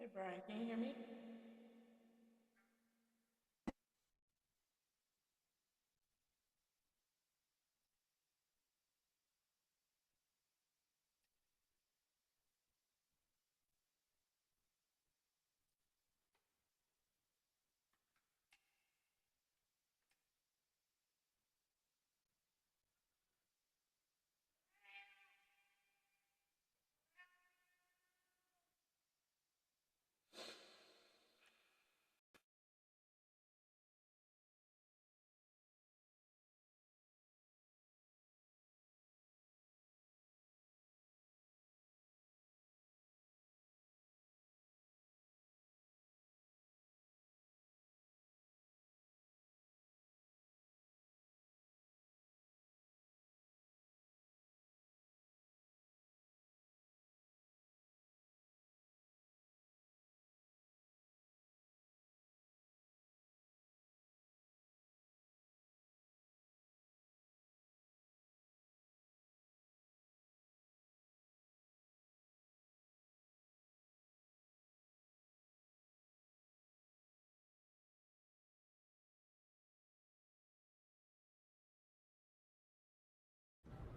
Hey Brian, can you hear me?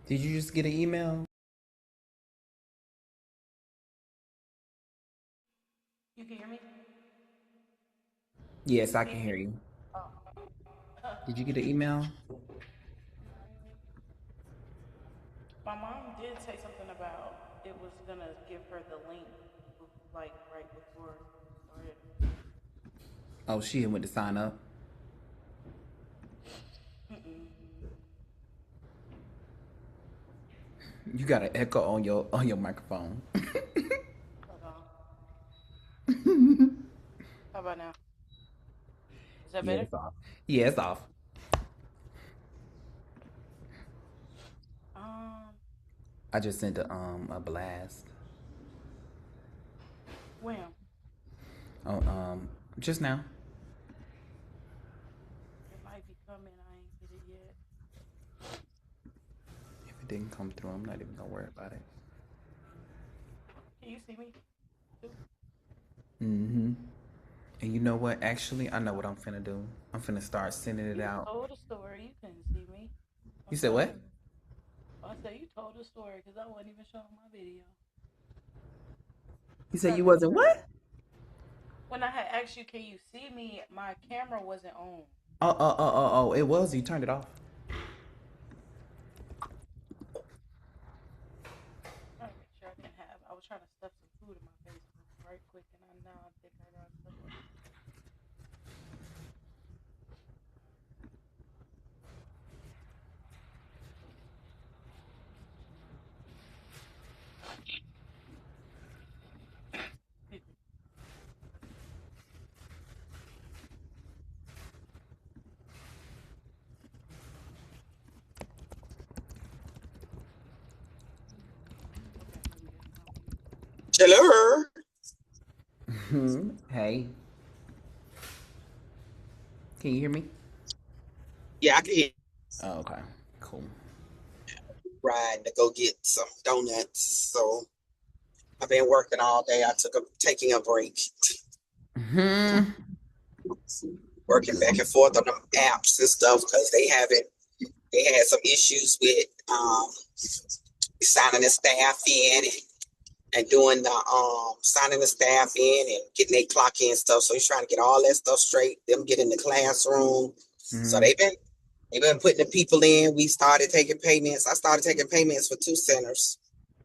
Did you just get an email? You can hear me? Yes, I Can can you hear hear? you. Oh. Did you get an email? My mom did say something about it was gonna give her the link, like right before we started. Oh, she went to sign up. Mm-mm. You got an echo on your microphone. Hold on. How about now? Is that Yeah, better? it's off. Yeah, it's off. Um, I just sent a blast. when? Oh, just now. It might be coming. I ain't get it yet. If it didn't come through, I'm not even gonna worry about it. Can you see me too? Mm-hmm. And you know what? Actually, I know what I'm finna do. I'm finna start sending it You out. told a story. You couldn't see me. You I'm said telling what? you. I said you told a story because I wasn't even showing my video. You I'm said trying you to make wasn't sure. what? When I had asked you, can you see me? My camera wasn't on. Oh, it was. You turned it off. Trying to make sure I didn't have. I was trying to stuff some food in my face right quick, and I think I got stuff up. Okay, here we go. Hello. Hey, can you hear me? Yeah, I can hear Oh, okay, cool. you riding to go get some donuts. So I've been working all day. Taking a break, Hmm. working back and forth on them apps and stuff because they had some issues with signing the staff in and doing the signing the staff in and getting their clock in stuff. So he's trying to get all that stuff straight. Them get in the classroom. So Hmm. they've been putting the people in. We started taking payments. I started taking payments for two centers,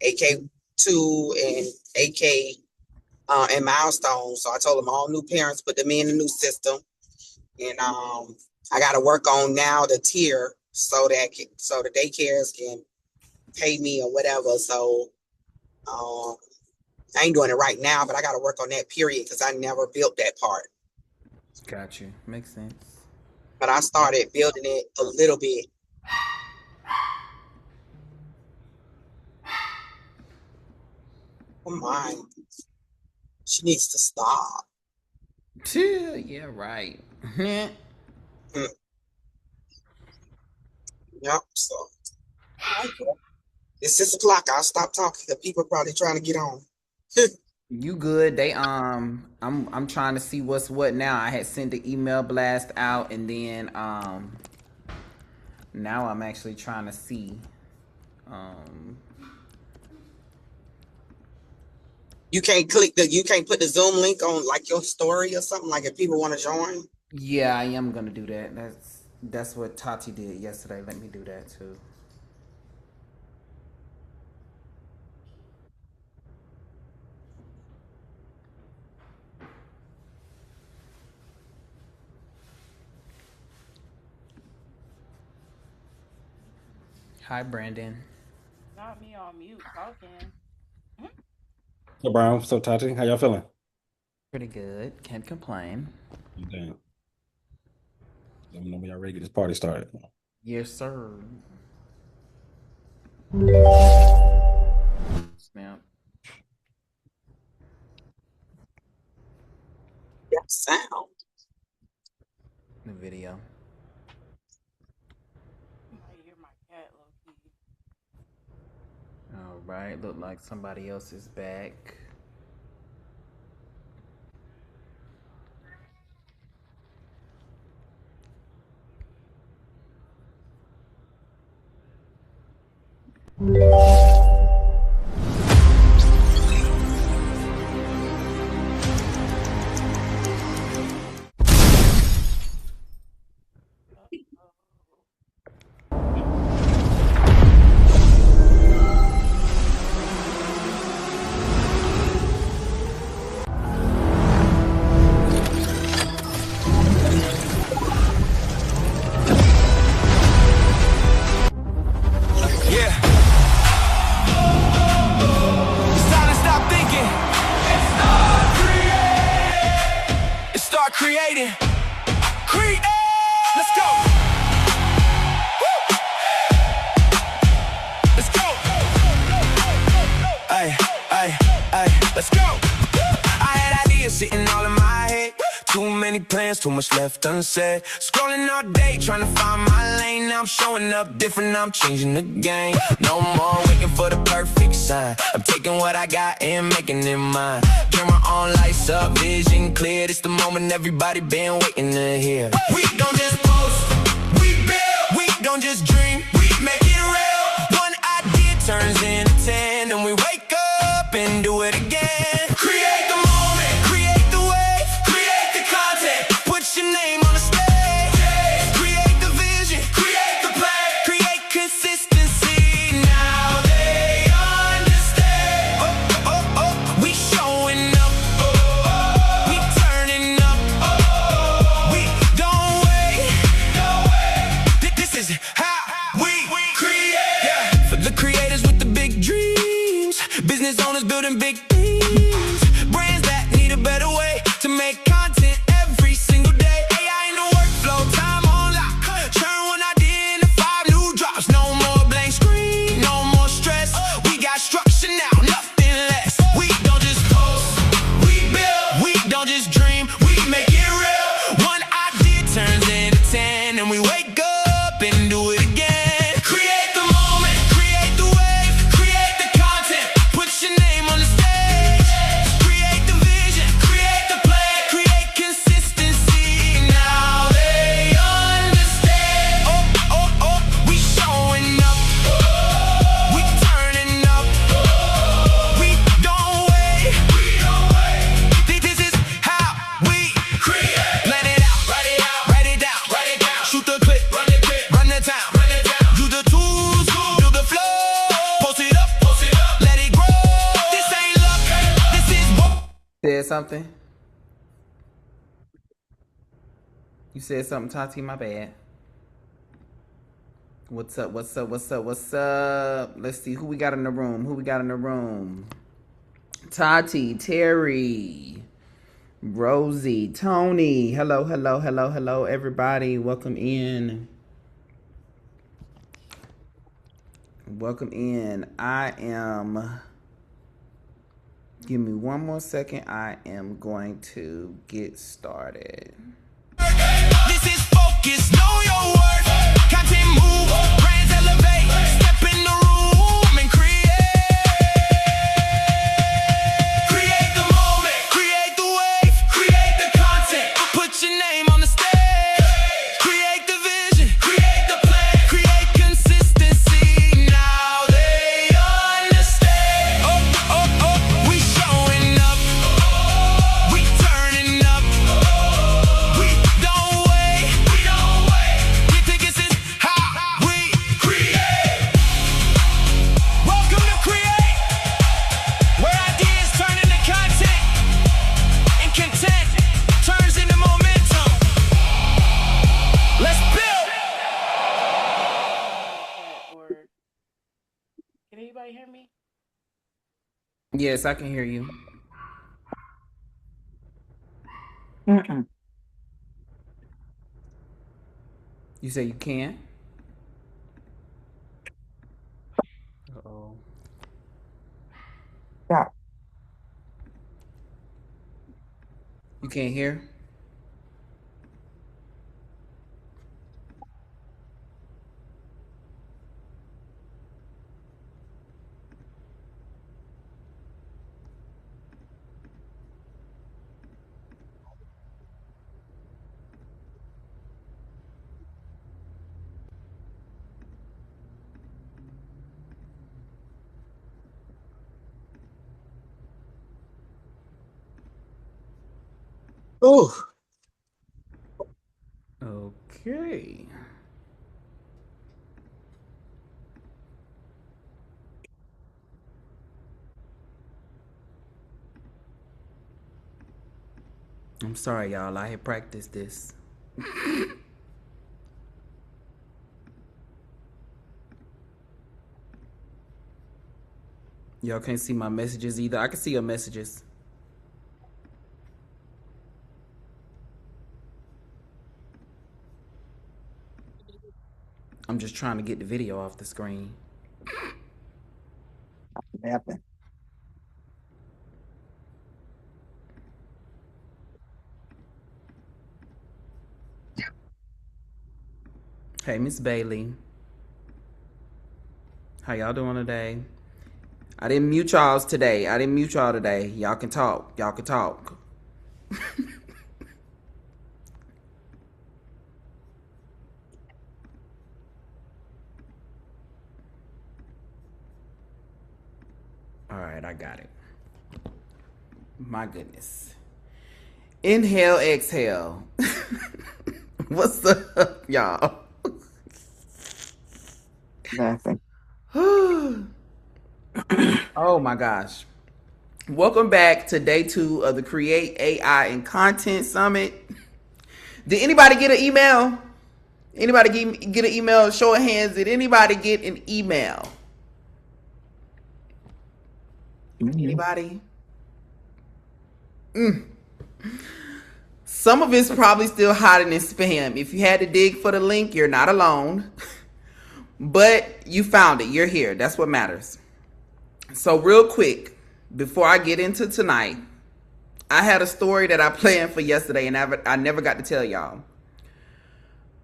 AK2 and AK and Milestone. So I told them all new parents put them in the new system, and I got to work on now the tier so the daycares can pay me or whatever. So um, I ain't doing it right now, but I got to work on that period because I never built that part. Got you. Makes sense. But I started building it a little bit. Oh my, she needs to stop. Yeah, right. Mm, yep. So it's 6 o'clock. I'll stop talking. The people probably trying to get on. You good? I'm trying to see what's what now. I had sent the email blast out, and then now I'm actually trying to see. You can't put the Zoom link on like your story or something, like if people want to join. Yeah, I am gonna do that. That's what Tati did yesterday. Let me do that too. Hi, Brandon. Not me on mute talking. So Brown, so Tati, how y'all feeling? Pretty good. Can't complain. Damn. Let me know when y'all ready to get this party started. Yes, sir. Snap. That sound. The video. I might hear my cat low key. All right. Look like somebody else is back. Creating. Create. Let's go. Woo. Let's go. Ay, ay, ay. Let's go. I had ideas sitting all in my head. Too many plans, too much left unsaid. Scrolling all day, trying to find my lane. Now I'm showing up different, I'm changing the game. No more waiting for the perfect sign. I'm taking what I got and making it mine. Turn my own lights up, vision clear. This the moment everybody been waiting to hear. We don't just post, we build. We don't just dream, we make it real. One idea turns into 10, and we wake up and do it again. Create the moment, create the wave, create the content, put your name on the stage. Create the vision, create the play, create consistency. Now they understand. Oh, oh, oh, we showing up, we turning up, we don't wait. This is how we create. Yeah. For the creators with the big dreams, business owners building big things, brands that need a better way to make content every single day. AI in the workflow, time on lock. Turn one idea into 5 new drops. No more blank screen, no more stress. We got structure now, nothing less. We don't just post, we build. We don't just dream, we make it real. One idea turns into 10, and we wake up and do it again. Create the moment, create the wave, create the content, put your name on the stage. Create the vision, create the play, create consistency. Now they understand. Oh, oh, oh, we showing up, we turning up, we don't wait. This is how we create. Plan it out, write it down, shoot the clip, run the town, do the tools, build the flow, post it up, let it grow. This ain't luck, this is what. Said something? You said something, Tati? My bad. What's up? What's up? What's up? What's up? Let's see who we got in the room. Who we got in the room? Tati, Terry, Rosie, Tony. Hello, hello, hello, hello, everybody. Welcome in. Welcome in. Give me one more second. I am going to get started. This is focus, know your worth. Content move, brands elevate. Step in the room and create. Create the Yes, I can hear you. Mm-mm. You say you can't? Uh-oh. Yeah. You can't hear? Ooh. Okay. I'm sorry, y'all. I had practiced this. Y'all can't see my messages either. I can see your messages. I'm just trying to get the video off the screen. What happened? Hey, Miss Bailey. How y'all doing today? I didn't mute y'all today. Y'all can talk. Y'all can talk. All right, I got it. My goodness. Inhale, exhale. What's up, y'all? Laughing. Oh my gosh. Welcome back to day 2 of the Create AI and Content Summit. Did anybody get an email? Anybody get an email? Show of hands. Did anybody get an email? Anybody? Some of it's probably still hiding in spam. If you had to dig for the link, you're not alone. But you found it. You're here. That's what matters. So real quick, before I get into tonight, I had a story that I planned for yesterday and I never got to tell y'all.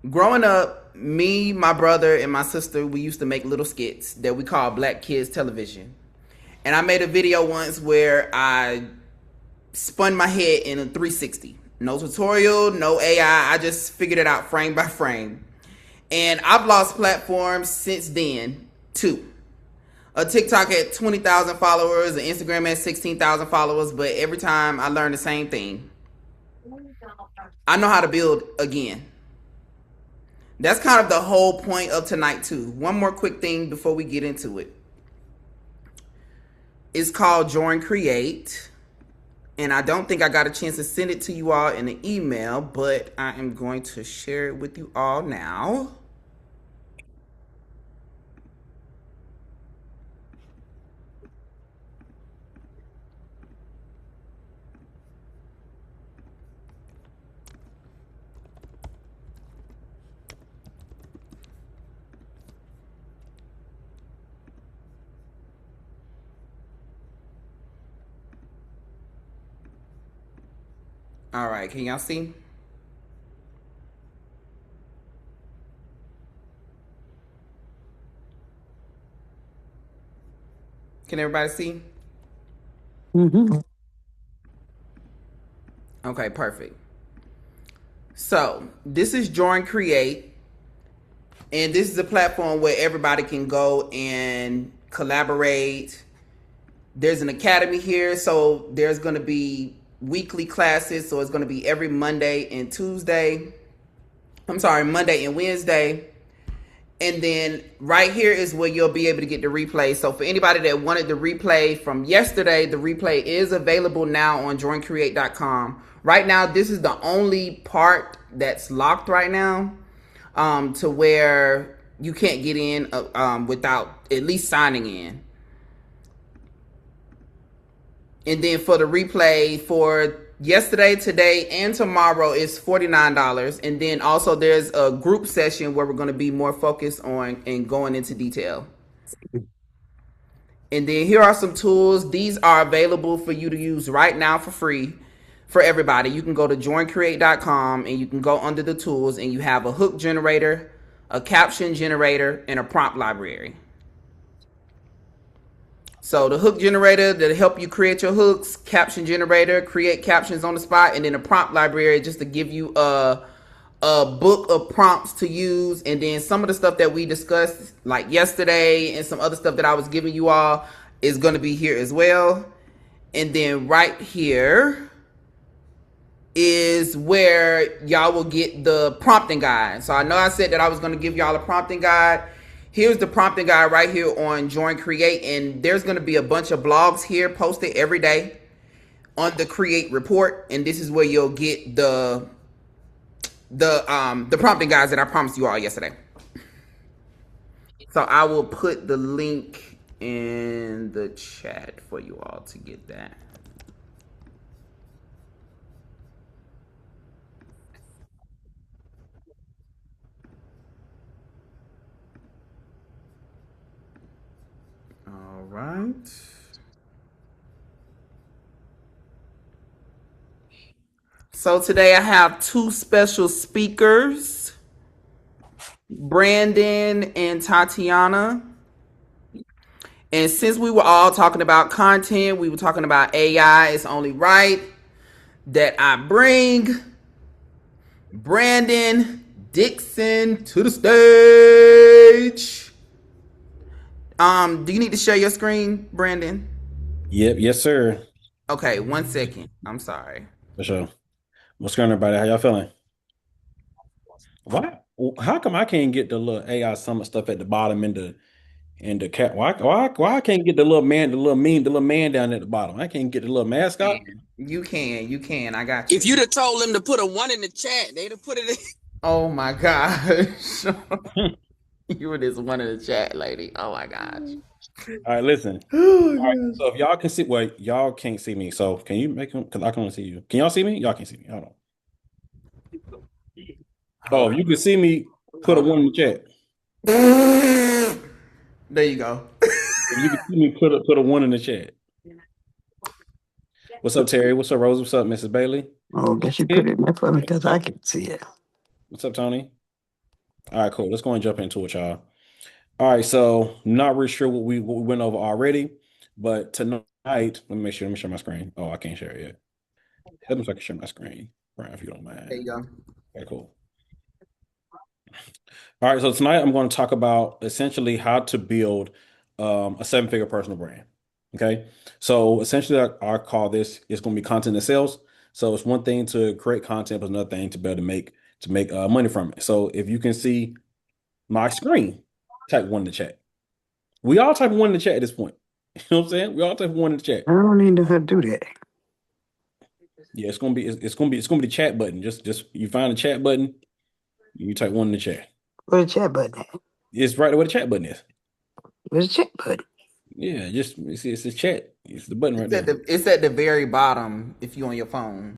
Growing up, me, my brother, and my sister, we used to make little skits that we call Black Kids Television. And I made a video once where I spun my head in a 360. No tutorial, no AI. I just figured it out frame by frame. And I've lost platforms since then, too. A TikTok had 20,000 followers, an Instagram had 16,000 followers, but every time I learn the same thing. I know how to build again. That's kind of the whole point of tonight, too. One more quick thing before we get into it. It's called Join Create. And I don't think I got a chance to send it to you all in an email, but I am going to share it with you all now. All right, can y'all see? Can everybody see? Mm-hmm. Okay, perfect. So this is Join Create, and this is a platform where everybody can go and collaborate. There's an academy here, so there's going to be weekly classes. So it's going to be every Monday and Monday and Wednesday. And then right here is where you'll be able to get the replay. So for anybody that wanted the replay from yesterday, the replay is available now on joincreate.com. Right now, this is the only part that's locked right now, to where you can't get in without at least signing in. And then for the replay for yesterday, today, and tomorrow is $49. And then also there's a group session where we're going to be more focused on and going into detail. And then here are some tools. These are available for you to use right now for free for everybody. You can go to joincreate.com and you can go under the tools and you have a hook generator, a caption generator, and a prompt library. So the hook generator that'll help you create your hooks, caption generator, create captions on the spot, and then a prompt library just to give you a book of prompts to use. And then some of the stuff that we discussed like yesterday and some other stuff that I was giving you all is going to be here as well. And then right here is where y'all will get the prompting guide. So I know I said that I was going to give y'all a prompting guide. Here's the prompting guide right here on Join Create, and there's going to be a bunch of blogs here posted every day on the Create report, and this is where you'll get the prompting guides that I promised you all yesterday. So I will put the link in the chat for you all to get that. All right. So today I have two special speakers, Brandon and Tatiana. And since we were all talking about content, we were talking about AI, it's only right that I bring Brandon Dixon to the stage. Do you need to share your screen, Brandon? Yep, yes, sir. Okay, 1 second. I'm sorry. For sure. What's going on, everybody? How y'all feeling? Why? How come I can't get the little AI summit stuff at the bottom in the cat? Why I can't get the little man down at the bottom? I can't get the little mascot. You can. I got you. If you'd have told them to put a 1 in the chat, they'd have put it in. Oh my gosh. You were this one in the chat, lady. Oh my gosh. All right, listen. All right, so if y'all can see, well, y'all can't see me. So can you make them? Because I can only see you. Can y'all see me? Y'all can't see me. Hold on. Oh, if you can see me, put a 1 in the chat. There you go. If you can see me, put a 1 in the chat. What's up, Terry? What's up, Rose? What's up, Mrs. Bailey? Oh, guess you put it in there for me because I can see it. What's up, Tony? All right, cool. Let's go and jump into it, y'all. All right, so not really sure what we went over already, but tonight, let me share my screen. Oh, I can't share it yet. Help me so I can share my screen, Brian, if you don't mind. There you go. Okay, cool. All right, so tonight I'm going to talk about essentially how to build a 7-figure personal brand. Okay, so essentially I call this, it's going to be content that sells. So it's one thing to create content, but another thing to be able to make money from it. So if you can see my screen, type 1 in the chat. We all type 1 in the chat at this point. You know what I'm saying? We all type 1 in the chat. I don't need to do that. Yeah, it's gonna be the chat button. Just you find the chat button, you type 1 in the chat. Where's the chat button at? It's right where the chat button is. Where's the chat button? Yeah, just it's the chat. It's the button right there. It's at the very bottom if you're on your phone.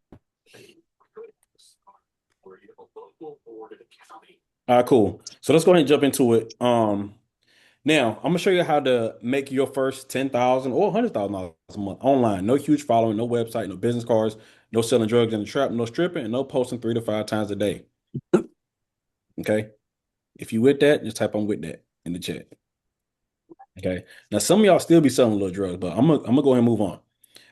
All right, cool. So let's go ahead and jump into it. Now I'm gonna show you how to make your first $10,000 or $100,000 a month online. No huge following, no website, no business cards, no selling drugs in the trap, no stripping, and no posting 3 to 5 times a day. Okay. If you with that, just type on with that in the chat. Okay. Now some of y'all still be selling little drugs, but I'm gonna go ahead and move on.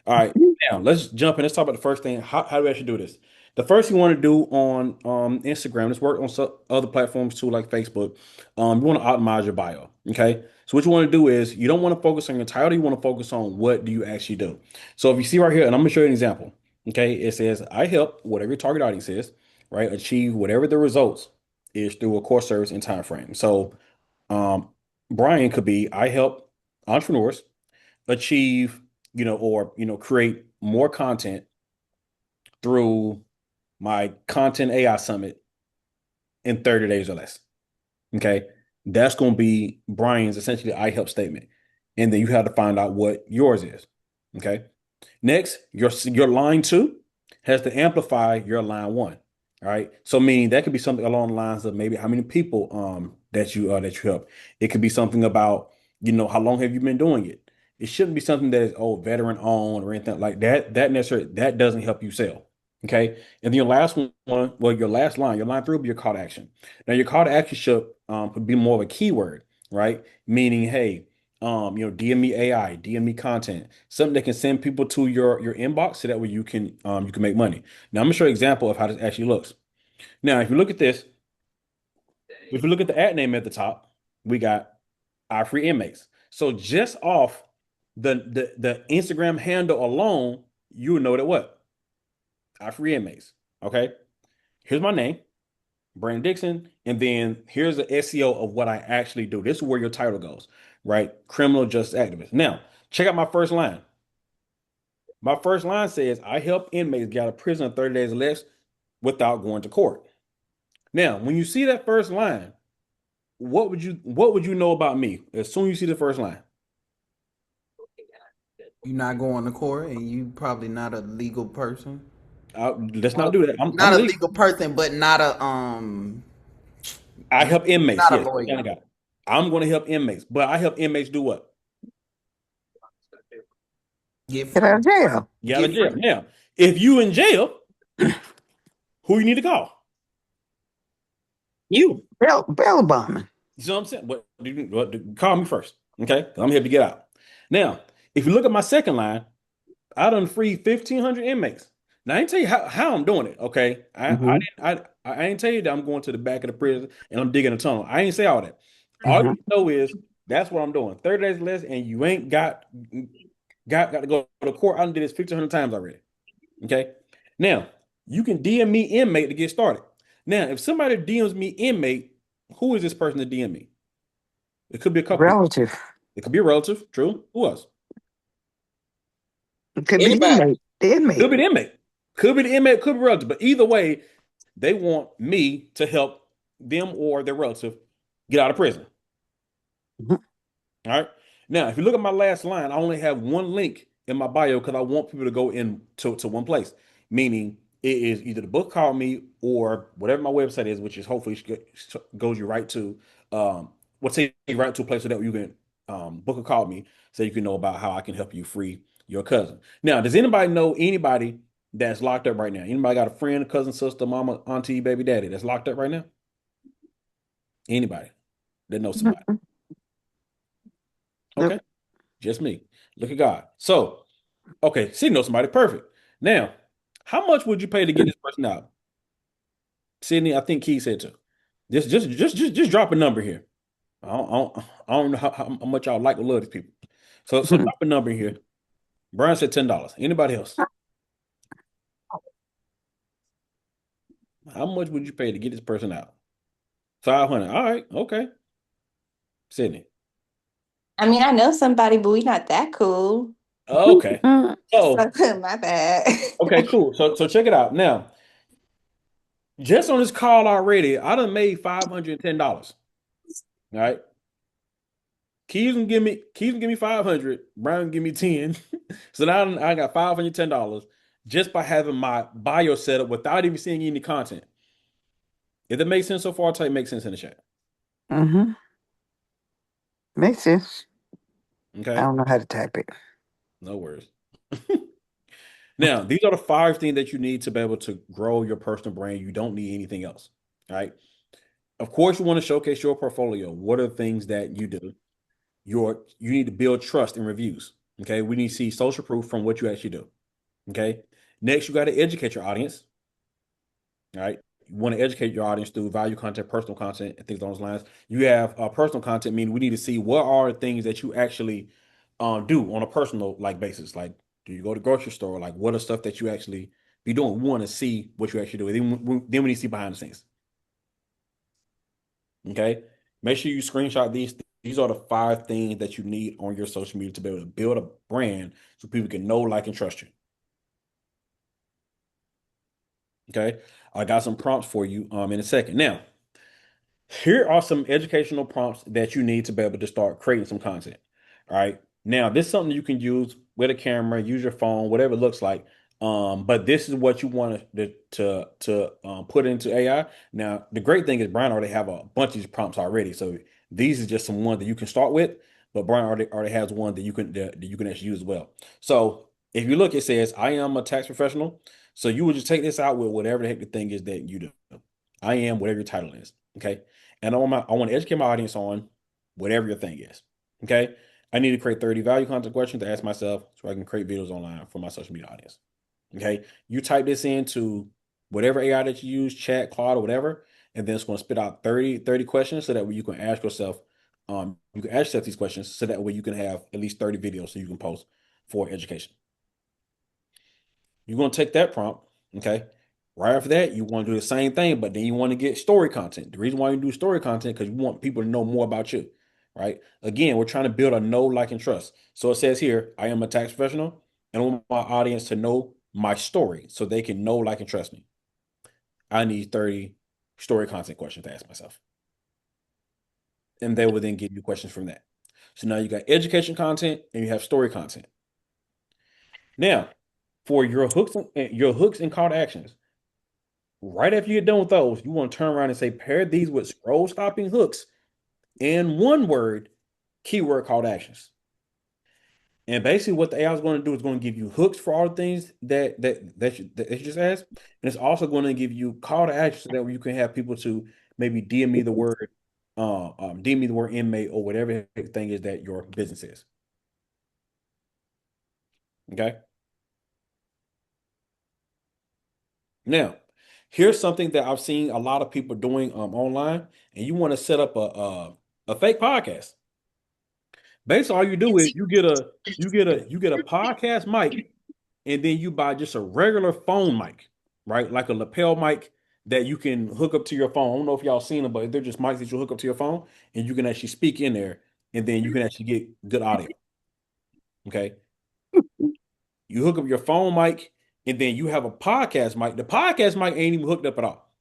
All right. Now let's jump in. Let's talk about the first thing. How do we actually do this? The first thing you want to do on Instagram, let's work on some other platforms too, like Facebook. You want to optimize your bio. Okay. So what you want to do is you don't want to focus on your title. You want to focus on what do you actually do. So if you see right here, and I'm going to show you an example. Okay. It says, I help whatever your target audience is, right, achieve whatever the results is through a core service and time frame. So Brian could be, I help entrepreneurs achieve, create more content through my content AI summit in 30 days or less. Okay. That's going to be Brian's essentially I help statement. And then you have to find out what yours is. Okay. Next, your line 2 has to amplify your line 1. All right. So meaning that could be something along the lines of maybe how many people that you help. It could be something about, how long have you been doing it? It shouldn't be something that is veteran owned or anything like that. That doesn't help you sell. Okay. And then your last one, well, your last line, your line 3 will be your call to action. Now your call to action should be more of a keyword, right? Meaning, hey, DM me AI, DM me content, something that can send people to your inbox so that way you can make money. Now I'm gonna show you an example of how this actually looks. Now, if you look at this, if you look at the ad name at the top, we got our free inmates. So just off the Instagram handle alone, you would know that what? Our free inmates. Okay. Here's my name, Brandon Dixon, and then here's the SEO of what I actually do. This is where your title goes, right? Criminal justice activist. Now, check out my first line. My first line says, I help inmates get out of prison in 30 days or less without going to court. Now, when you see that first line, what would you know about me as soon as you see the first line? You're not going to court, and you probably not a legal person. Let's not do that. I'm Not a legal. legal person, but not a I help inmates. not a Yes, lawyer. I'm going to help inmates, but I help inmates do what? Get Get out of free. jail. Get out of Get jail. free. Now, if you in jail, who you need to call? You. Bail bombing. You see what I'm saying? Call me first, okay? I'm here to get out. Now, if you look at my second line, I done freed 1,500 inmates. Now I ain't tell you how I'm doing it, okay? Mhm. I ain't tell you that I'm going to the back of the prison and I'm digging a tunnel. I ain't say all that. All Mhm. you know is that's what I'm doing. 30 days less, and you ain't got to go to court. I done did this 1,500 times already. Okay. Now you can DM me inmate to get started. Now, if somebody DMs me inmate, who is this person to DM me? It could be a couple people. Relative. It could be a relative. True. Who else? It could be the Anybody. inmate. The inmate. Could be the inmate. Could be the inmate. Could be relative. But either way, they want me to help them or their relative get out of prison. Mhm. All right. Now, if you look at my last line, I only have one link in my bio because I want people to go in to one place. Meaning, it is either the book called me or whatever my website is, which is hopefully goes you right to will take you right to a place so that you can book a call me so you can know about how I can help you free your cousin. Now, does anybody know anybody that's locked up right now? Anybody got a friend, cousin, sister, mama, auntie, baby, daddy that's locked up right now? Anybody that knows somebody? Mhm. Nope. Okay, just me. Look at God. So, okay, see, know somebody perfect. Now, how much would you pay to get this person out? Sydney, I think Key said so. Just drop a number here. I don't know how much y'all like or love these people. So Mhm. drop a number here. Brian said $10. Anybody else? How much would you pay to get this person out? 500. All right, okay. Sydney. I mean, I know somebody, but we not that cool. Okay. Mhm. So, So my bad. okay, cool. So check it out. Now, just on this call already, I done made $510. All right. Keys can give me 500. Brian can give me 10. So now I got $510 just by having my bio set up without even seeing any content. If that makes sense so far, I'll tell you it makes sense in the chat. Mhm. Makes sense. I Okay. don't know how to type it. No worries. Now, these are the 5 things that you need to be able to grow your personal brand. You don't need anything else. All right. Of course, you want to showcase your portfolio. What are the things that you do? You need to build trust in reviews. Okay. We need to see social proof from what you actually do. Okay. Next, you got to educate your audience. All right. You want to educate your audience through value content, personal content, and things along those lines. You have personal content, meaning we need to see what are the things that you actually do on a personal like basis. Like, do you go to the grocery store? Like, what are stuff that you actually be doing? We want to see what you actually do. Then we need to see behind the scenes. Okay. Make sure you screenshot these. These are the 5 things that you need on your social media to be able to build a brand so people can know, like, and trust you. Okay. I got some prompts for you in a second. Now, here are some educational prompts that you need to be able to start creating some content. All right. Now, this is something you can use with a camera, use your phone, whatever it looks like. But this is what you want to put into AI. Now, the great thing is Brian already have a bunch of these prompts already, so these is just some ones that you can start with. But Brian already has one that you can actually use as well. So if you look, it says, "I am a tax professional." So you would just take this out with whatever the heck the thing is that you do. I am whatever your title is. Okay. And I want to educate my audience on whatever your thing is. Okay. I need to create 30 value content questions to ask myself so I can create videos online for my social media audience. Okay. You type this into whatever AI that you use, chat, Claude, or whatever, and then it's going to spit out 30 questions so that way you can ask yourself, these questions so that way you can have at least 30 videos so you can post for education. You're going to take that prompt, okay? Right after that, you want to do the same thing, but then you want to get story content. The reason why you do story content because you want people to know more about you, right? Again, we're trying to build a know, like, and trust. So it says here, I am a tax professional, and I want my audience to know my story so they can know, like, and trust me. I need 30 story content questions to ask myself. And they will then give you questions from that. So now you got education content and you have story content. Now, for your hooks and call to actions, right after you get done with those, you want to turn around and say, pair these with scroll stopping hooks and one word keyword call to actions. And basically, what the AI is going to do is going to give you hooks for all the things that you just asked, and it's also going to give you call to action so that you can have people to maybe DM me the word, inmate or whatever the thing is that your business is. Okay. Now, here's something that I've seen a lot of people doing online, and you want to set up a fake podcast. Basically, all you do is you get a podcast mic, and then you buy just a regular phone mic, right? Like a lapel mic that you can hook up to your phone. I don't know if y'all seen them, but they're just mics that you hook up to your phone, and you can actually speak in there, and then you can actually get good audio. Okay. You hook up your phone mic, and then you have a podcast mic. The podcast mic ain't even hooked up at all.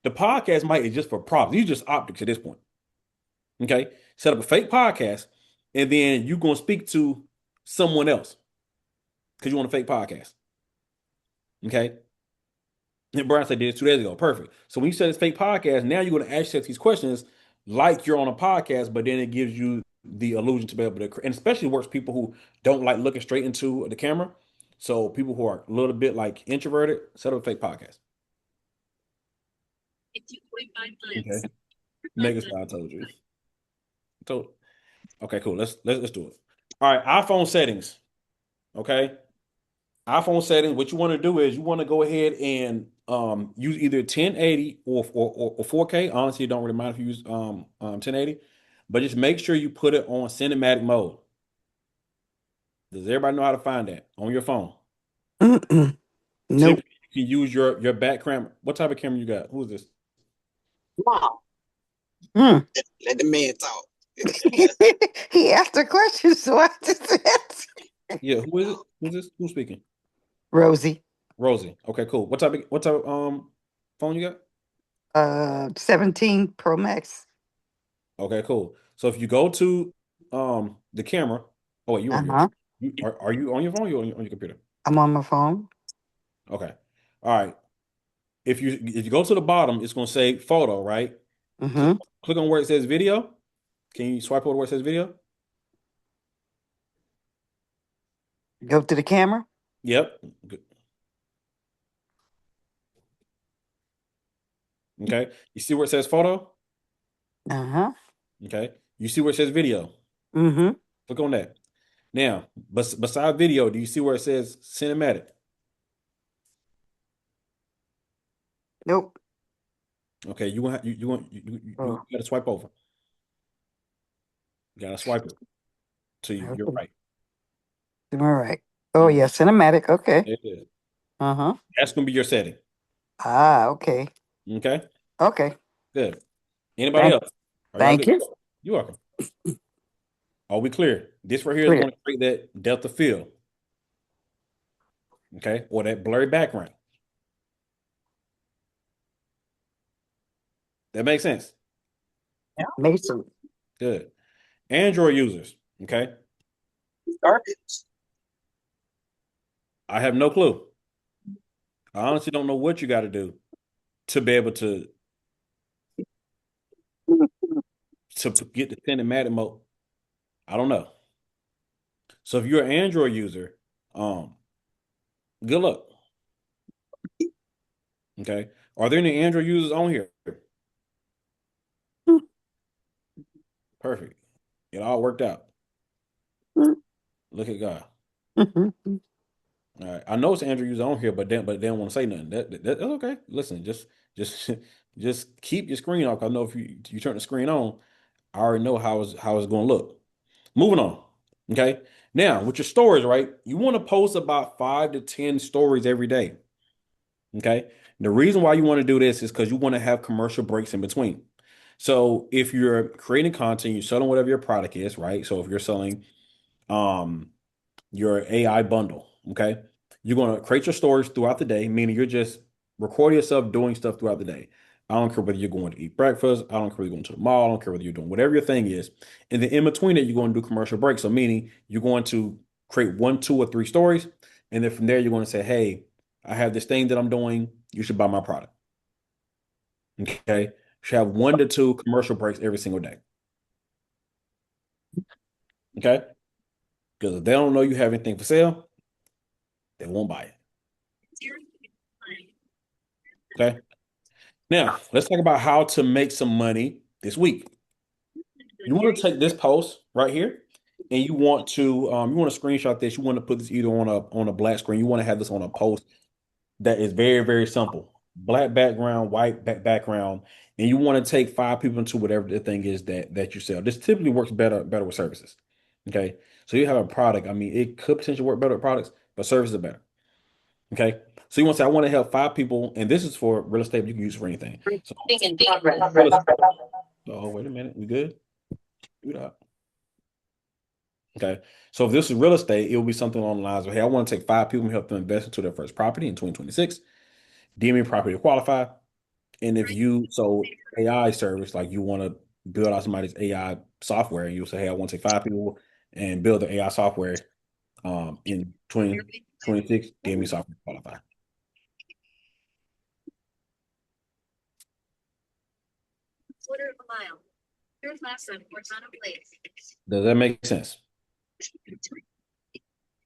The podcast mic is just for props. These are just optics at this point. Okay. Set up a fake podcast, and then you're going to speak to someone else because you want a fake podcast. Okay. And Brian said did it 2 days ago. Perfect. So when you set this fake podcast, now you're going to ask these questions like you're on a podcast, but then it gives you the illusion to be able to, and especially works people who don't like looking straight into the camera. So people who are a little bit like introverted, set up a fake podcast. Okay. Megastar told you. Okay, cool. Let's do it. All right, iPhone settings. Okay. iPhone settings, what you want to do is you want to go ahead and use either 1080 or 4K. Honestly, don't really mind if you use 1080, but just make sure you put it on cinematic mode. Does everybody know how to find that on your phone? Mm-mm. Nope. You can use your back camera. What type of camera you got? Who is this? Mom, Mm. let the man talk. He asked a question, so I just said, Yeah, who is it? Who's this? Who's speaking? Rosie, Rosie. Okay, cool. What type of phone you got? 17 Pro Max. Okay, cool. So if you go to the camera, oh wait, you on Uh-huh. are you on your phone or you on your computer? I'm on my phone. Okay. All right. If you go to the bottom, it's gonna say photo, right? Mm-hmm. Click on where it says video. Can you swipe over where it says video? Go to the camera. Yep. Good. Okay. You see where it says photo? Uh-huh. Okay. You see where it says video? Mm-hmm. Click on that. Now, beside video, do you see where it says cinematic? Nope. Okay, you Oh, gotta swipe over. You gotta swipe it to your okay. right. All right. Oh, yeah, cinematic. Okay. There it is. Uh-huh. That's gonna be your setting. Ah, okay. Okay. Okay. Good. Anybody else? Are y'all Thank good? you. You're welcome. Are we clear? This right here is Clear. going to create that depth of field. Okay. Or that blurry background. That makes sense. Mason. Good. Android users. Okay. Garbage. I have no clue. I honestly don't know what you got to do to be able to get the send and mad emote. I don't know. So if you're an Android user, um, good luck. Okay. Are there any Android users on here? Perfect. It all worked out. Look at God. All right. I know it's Android users on here, but they don't want to say nothing. That's okay. Listen, just just keep your screen off. I know if you turn the screen on, I already know how it's going to look. Moving on. Okay. Now, with your stories, right? You want to post about 5 to 10 stories every day. Okay. The reason why you want to do this is because you want to have commercial breaks in between. So if you're creating content, you're selling whatever your product is, right? So if you're selling your AI bundle, okay, you're going to create your stories throughout the day, meaning you're just recording yourself doing stuff throughout the day. I don't care whether you're going to eat breakfast. I don't care whether you're going to the mall. I don't care whether you're doing whatever your thing is. And then in between it, you're going to do commercial breaks. So meaning you're going to create 1, 2, or 3 stories. And then from there, you're going to say, hey, I have this thing that I'm doing. You should buy my product. Okay. You should have 1 to 2 commercial breaks every single day. Okay. Because if they don't know you have anything for sale, they won't buy it. Okay. Now, let's talk about how to make some money this week. You want to take this post right here, and you want to screenshot this. You want to put this either on a black screen. You want to have this on a post that is very, very simple. Black background, white background, and you want to take 5 people into whatever the thing is that you sell. This typically works better with services. Okay. So you have a product. I mean, it could potentially work better with products, but services are better. Okay. So you want to say, I want to help 5 people, and this is for real estate, but you can use it for anything. So, oh, wait a minute. We good? Do that. Okay. So if this is real estate, it will be something along the lines of, hey, I want to take 5 people and help them invest into their first property in 2026. DM me property to qualify. And if you sold AI service, like you want to build out somebody's AI software, and you say, hey, I want to take 5 people and build the AI software in 2026, DM me software to qualify. Quarter of a mile. Here's last on Cortana Place. Does that make sense?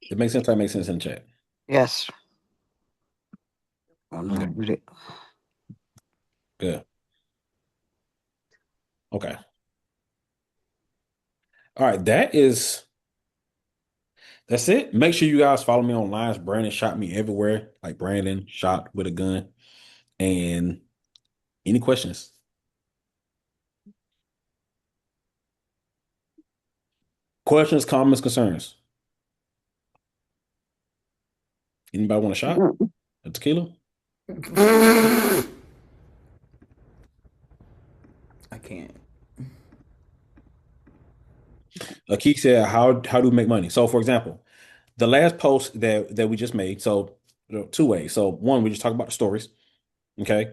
It makes sense. That makes sense in the chat. Yes. Oh, no, read it. Good. Okay. All right. That's it. Make sure you guys follow me online. Brandon Shot Me everywhere, like Brandon Shot with a gun. And any questions? Questions, comments, concerns? Anybody want a shot? A tequila? I can't. Keith said, how do we make money? So, for example, the last post that we just made, so 2 ways. So, one, we just talk about the stories, okay?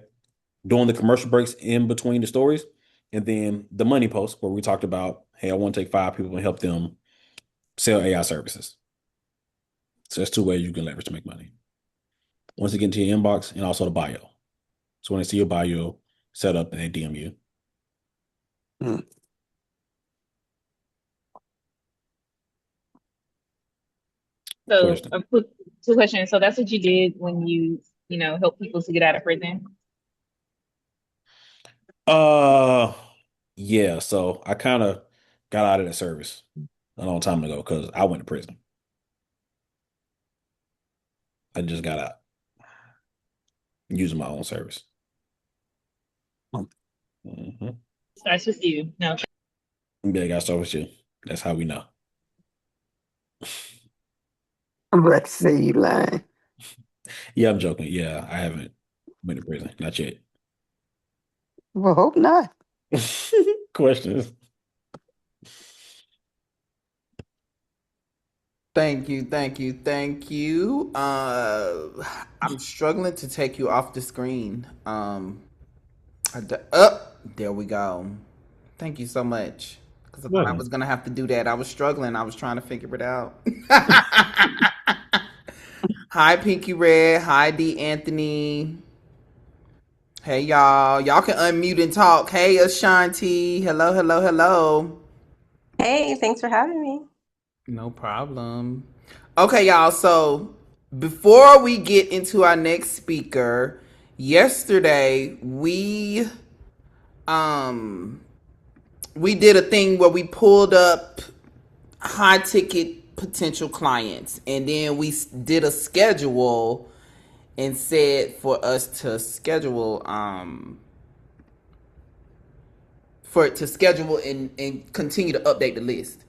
Doing the commercial breaks in between the stories, and then the money post where we talked about, hey, I want to take 5 people and help them sell AI services. So that's 2 ways you can leverage to make money. Once you get into your inbox and also the bio. So when they see your bio set up and they DM you. So a quick 2 questions. So that's what you did when you help people to get out of prison? Yeah. So I kind of got out of the service a long time ago because I went to prison. I just got out using my own service. Starts with you. No. Yeah, got started with you. That's how we know. I'm about to say you lying. Yeah, I'm joking. Yeah, I haven't been to prison. Not yet. Well, hope not. Questions? Thank you. I'm struggling to take you off the screen. There we go. Thank you so much. Because I thought I was gonna have to do that. I was struggling. I was trying to figure it out. Hi, Pinky Red. Hi, D. Anthony. Hey, y'all. Y'all can unmute and talk. Hey, Ashanti. Hello, hello, hello. Hey, thanks for having me. No problem. Okay, y'all. So before we get into our next speaker, yesterday we did a thing where we pulled up high ticket potential clients, and then we did a schedule and said for us to schedule for it to schedule and continue to update the list.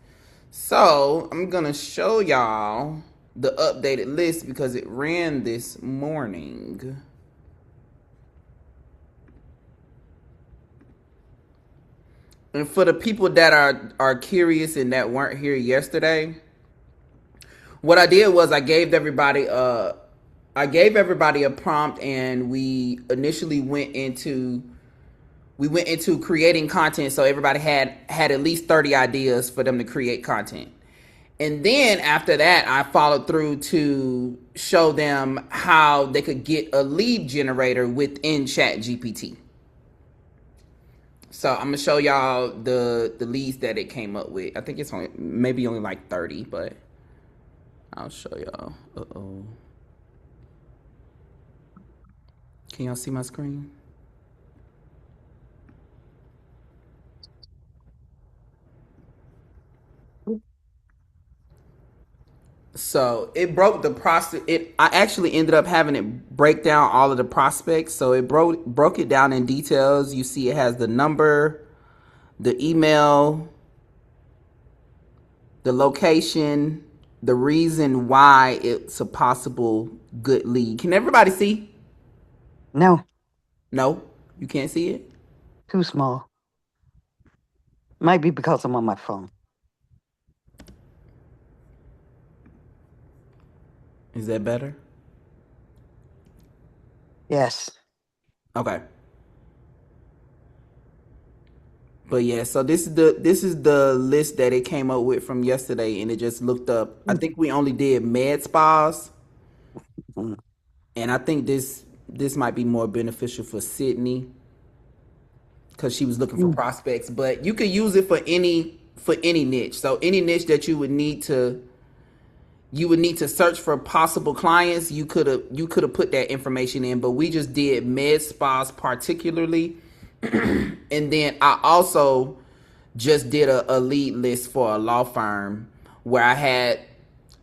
So I'm gonna show y'all the updated list because it ran this morning. And for the people that are curious and that weren't here yesterday, what I did was I gave everybody a prompt, and we initially went into creating content, so everybody had at least 30 ideas for them to create content. And then after that, I followed through to show them how they could get a lead generator within ChatGPT. So I'm gonna show y'all the leads that it came up with. I think it's maybe only like 30, but I'll show y'all. Uh-oh. Can y'all see my screen? So it broke the process. I actually ended up having it break down all of the prospects. So it broke it down in details. You see, it has the number, the email, the location, the reason why it's a possible good lead. Can everybody see? No, No, you can't see it. too small. Might be because I'm on my phone. Is that better? Yes. Okay. But yeah, so this is the list that it came up with from yesterday, and it just looked up. I think we only did med spas, Mm. and I think this might be more beneficial for Sydney because she was looking for prospects. But you could use it for any niche. So any niche that you would need to search for possible clients, you could have put that information in. But we just did med spas particularly. And then I also just did a lead list for a law firm where I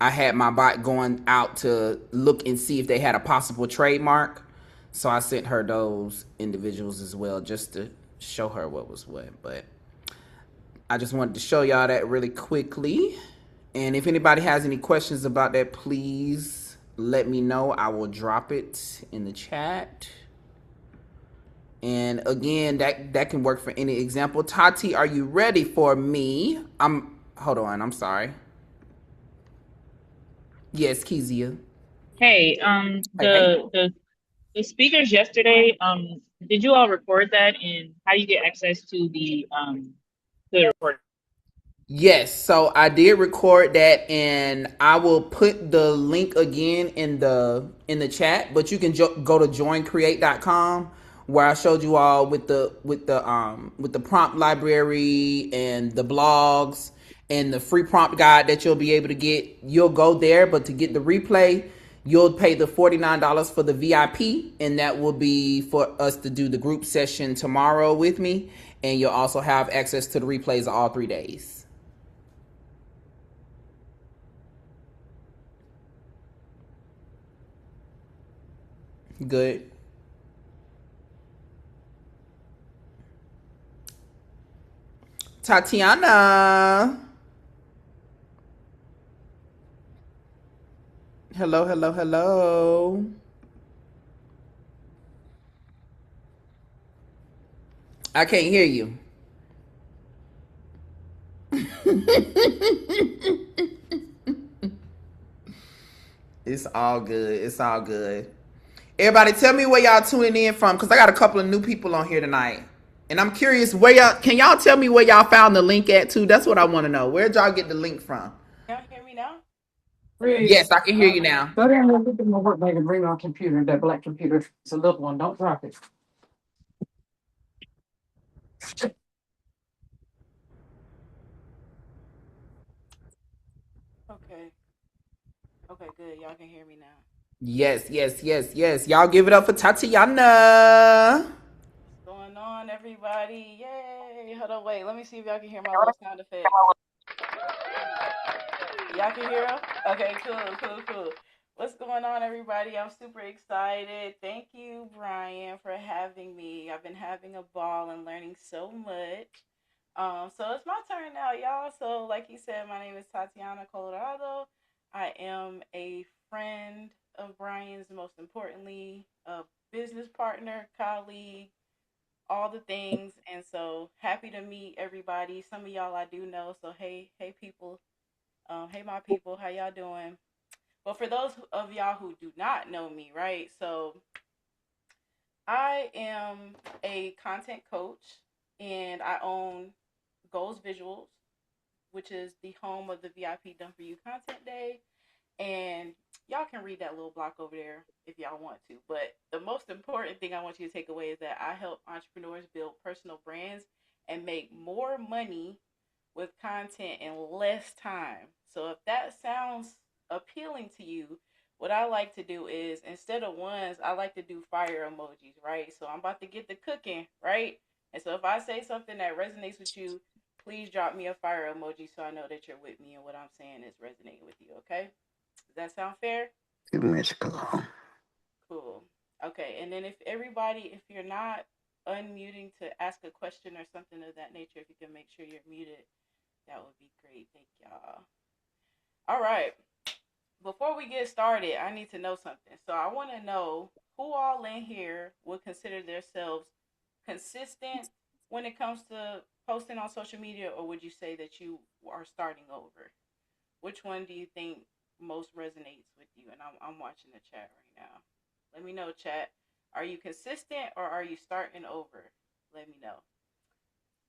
had my bot going out to look and see if they had a possible trademark. So I sent her those individuals as well just to show her what was what. But I just wanted to show y'all that really quickly. And if anybody has any questions about that, please let me know. I will drop it in the chat. And again, that can work for any example. Tati, are you ready for me? Hold on, I'm sorry. Yes, Kezia. Hey, the speakers yesterday, did you all record that, and how do you get access to the recording? Yes, so I did record that, and I will put the link again in the chat. But you can go to joincreate.com where I showed you all with the prompt library and the blogs and the free prompt guide that you'll be able to get. You'll go there, but to get the replay, you'll pay the $49 for the VIP, and that will be for us to do the group session tomorrow with me. And you'll also have access to the replays of all 3 days. Good. Tatiana. Hello, hello, hello. I can't hear you. It's all good. It's all good. Everybody, tell me where y'all tuning in from, because I got a couple of new people on here tonight. And I'm curious, can y'all tell me where y'all found the link at too? That's what I want to know. Where'd y'all get the link from? Y'all hear me now? Yes, I can hear you now. Go down there and look at my work bag and bring my computer, that black computer. It's a little one. Don't drop it. Okay. Okay, good. Y'all can hear me now. Yes, yes, yes, yes. Y'all give it up for Tatiana. What's going on, everybody? Yay! Hold on, wait. Let me see if y'all can hear my little sound effect. Y'all can hear them? Okay, cool. What's going on, everybody? I'm super excited. Thank you, Brian, for having me. I've been having a ball and learning so much. So it's my turn now, y'all. So, like you said, my name is Tatiana Colorado. I am a friend of Brian's, most importantly, a business partner, colleague, all the things. And so happy to meet everybody. Some of y'all I do know. So hey people. Hey my people, how y'all doing? But for those of y'all who do not know me, right? So I am a content coach and I own Goals Visuals, which is the home of the VIP Done For You Content Day. And y'all can read that little block over there if y'all want to. But the most important thing I want you to take away is that I help entrepreneurs build personal brands and make more money with content in less time. So if that sounds appealing to you, what I like to do is instead of ones, I like to do fire emojis, right? So I'm about to get the cooking, right? And so if I say something that resonates with you, please drop me a fire emoji so I know that you're with me and what I'm saying is resonating with you, okay? Does that sound fair? 2 minutes ago. Cool. Okay, and then if you're not unmuting to ask a question or something of that nature, if you can make sure you're muted, that would be great. Thank y'all. All right. Before we get started, I need to know something. So I want to know who all in here would consider themselves consistent when it comes to posting on social media, or would you say that you are starting over? Which one do you think most resonates with you? And I'm watching the chat right now. Let me know, chat. Are you consistent or are you starting over? Let me know.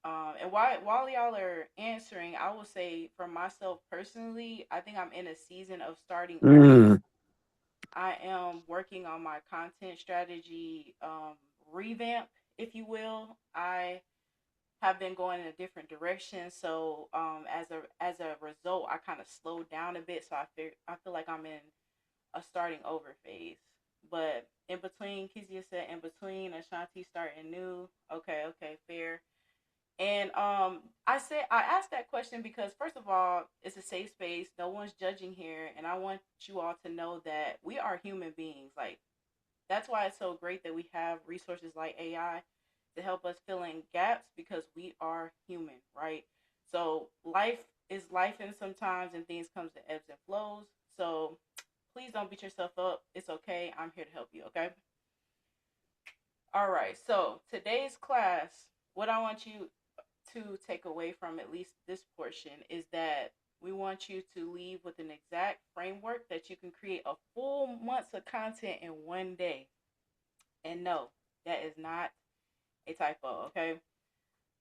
And while y'all are answering, I will say for myself personally, I think I'm in a season of starting over. I am working on my content strategy revamp, if you will. I have been going in a different direction, so as a result, I kind of slowed down a bit. So I feel like I'm in a starting over phase. But in between, Kizia said in between, Ashanti starting new. Okay, fair. And I asked that question because first of all, it's a safe space. No one's judging here, and I want you all to know that we are human beings. Like that's why it's so great that we have resources like AI to help us fill in gaps because we are human, right? So life is life, and sometimes and things comes to ebbs and flows. So please don't beat yourself up. It's okay. I'm here to help you. Okay. All right. So today's class, what I want you to take away from at least this portion is that we want you to leave with an exact framework that you can create a full month's of content in one day. And no, that is not a typo, okay?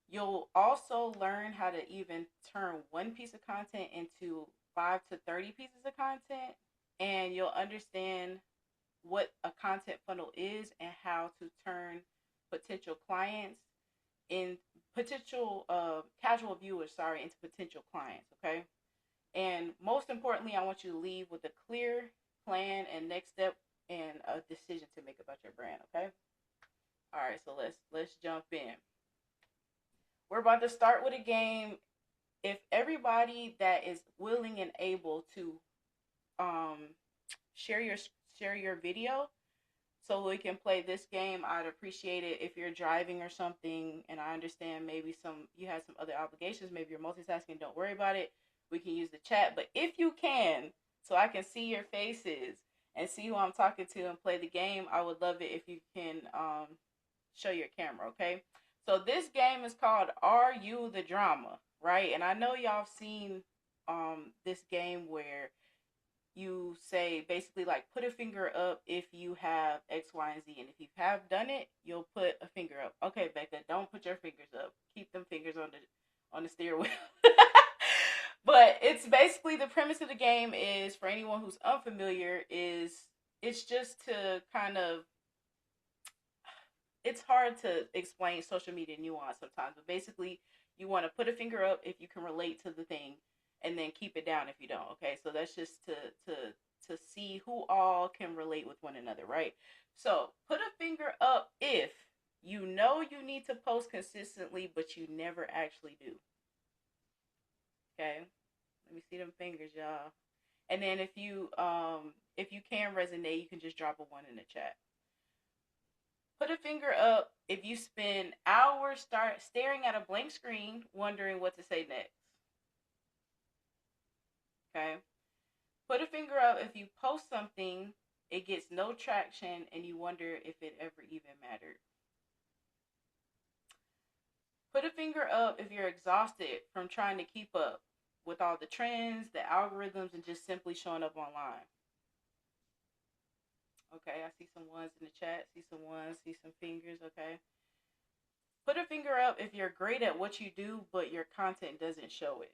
You'll also learn how to even turn one piece of content into 5 to 30 pieces of content, and you'll understand what a content funnel is and how to turn potential clients in potential casual viewers, into potential clients, okay? And most importantly, I want you to leave with a clear plan and next step and a decision to make about your brand, okay? All right, so let's jump in. We're about to start with a game. If everybody that is willing and able to share your video so we can play this game, I'd appreciate it. If you're driving or something, and I understand maybe you have some other obligations, maybe you're multitasking, don't worry about it. We can use the chat, but if you can, so I can see your faces and see who I'm talking to and play the game, I would love it if you can show your camera, okay? So this game is called Are You the Drama, right? And I know y'all have seen this game where you say basically like put a finger up if you have X, Y, and Z. And if you have done it, you'll put a finger up. Okay, Becca, don't put your fingers up. Keep them fingers on the steering wheel. But it's basically the premise of the game is, for anyone who's unfamiliar, is it's just to kind of, it's hard to explain social media nuance sometimes, but basically you want to put a finger up if you can relate to the thing, and then keep it down if you don't. Okay, so that's just to see who all can relate with one another, right? So put a finger up if you know you need to post consistently, but you never actually do. Okay, let me see them fingers, y'all. And then if you can resonate, you can just drop a 1 in the chat. Put a finger up if you spend hours staring at a blank screen, wondering what to say next. Okay. Put a finger up if you post something, it gets no traction, and you wonder if it ever even mattered. Put a finger up if you're exhausted from trying to keep up with all the trends, the algorithms, and just simply showing up online. Okay, I see some ones in the chat, see some ones, see some fingers, okay. Put a finger up if you're great at what you do, but your content doesn't show it.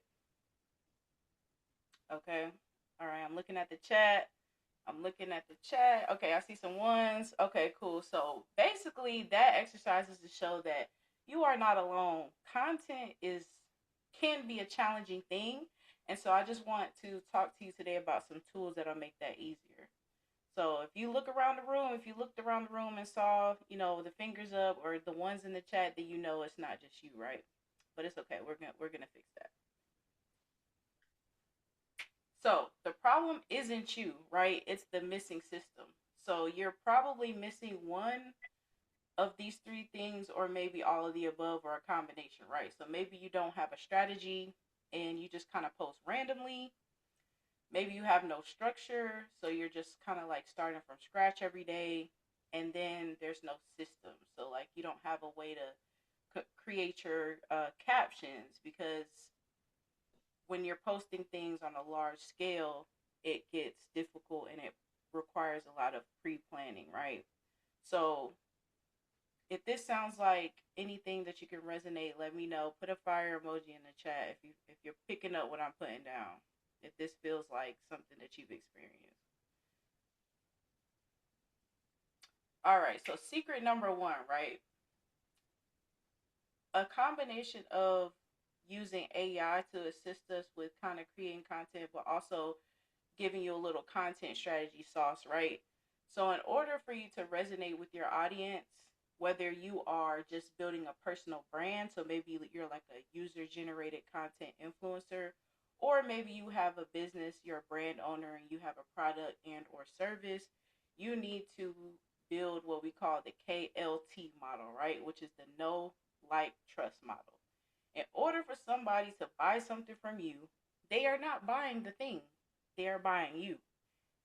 Okay, all right, I'm looking at the chat. Okay, I see some ones. Okay, cool. So basically that exercise is to show that you are not alone. Content can be a challenging thing. And so I just want to talk to you today about some tools that'll make that easier. So if you looked around the room and saw, the fingers up or the ones in the chat, then you know it's not just you, right? But it's okay. We're gonna fix that. So the problem isn't you, right? It's the missing system. So you're probably missing one of these 3 things, or maybe all of the above, or a combination, right? So maybe you don't have a strategy and you just kind of post randomly. Maybe you have no structure, so you're just kind of like starting from scratch every day, and then there's no system. So like you don't have a way to create your captions, because when you're posting things on a large scale, it gets difficult and it requires a lot of pre-planning, right? So if this sounds like anything that you can resonate, let me know. Put a fire emoji in the chat if you're picking up what I'm putting down. If this feels like something that you've experienced. All right, so secret number 1, right? A combination of using AI to assist us with kind of creating content, but also giving you a little content strategy sauce, right? So in order for you to resonate with your audience, whether you are just building a personal brand, so maybe you're like a user-generated content influencer, or maybe you have a business, you're a brand owner, and you have a product and or service, you need to build what we call the KLT model, right? Which is the know, like, trust model. In order for somebody to buy something from you, they are not buying the thing. They are buying you.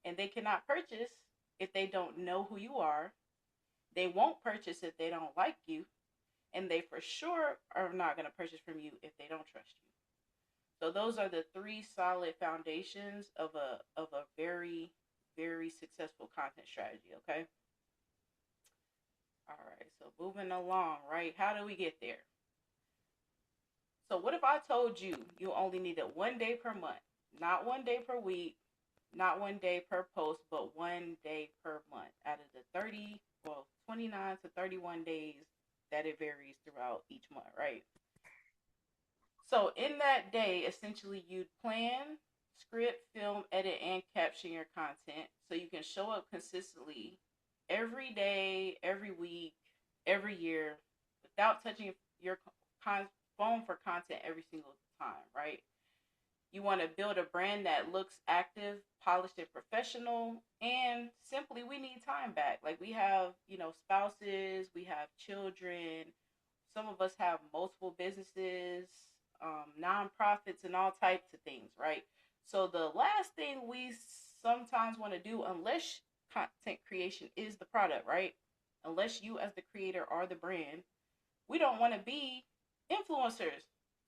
And they cannot purchase if they don't know who you are. They won't purchase if they don't like you. And they for sure are not going to purchase from you if they don't trust you. So those are the 3 solid foundations of a very, very successful content strategy, okay? All right, so moving along, right? How do we get there? So what if I told you you only needed 1 day per month, not 1 day per week, not 1 day per post, but 1 day per month out of the 29 to 31 days that it varies throughout each month, right? So in that day, essentially you'd plan, script, film, edit, and caption your content so you can show up consistently every day, every week, every year without touching your phone for content every single time, right? You want to build a brand that looks active, polished, and professional. And simply, we need time back. Like we have, spouses, we have children. Some of us have multiple businesses, nonprofits, and all types of things, right? So the last thing we sometimes want to do, unless content creation is the product, right? Unless you as the creator are the brand, we don't want to be influencers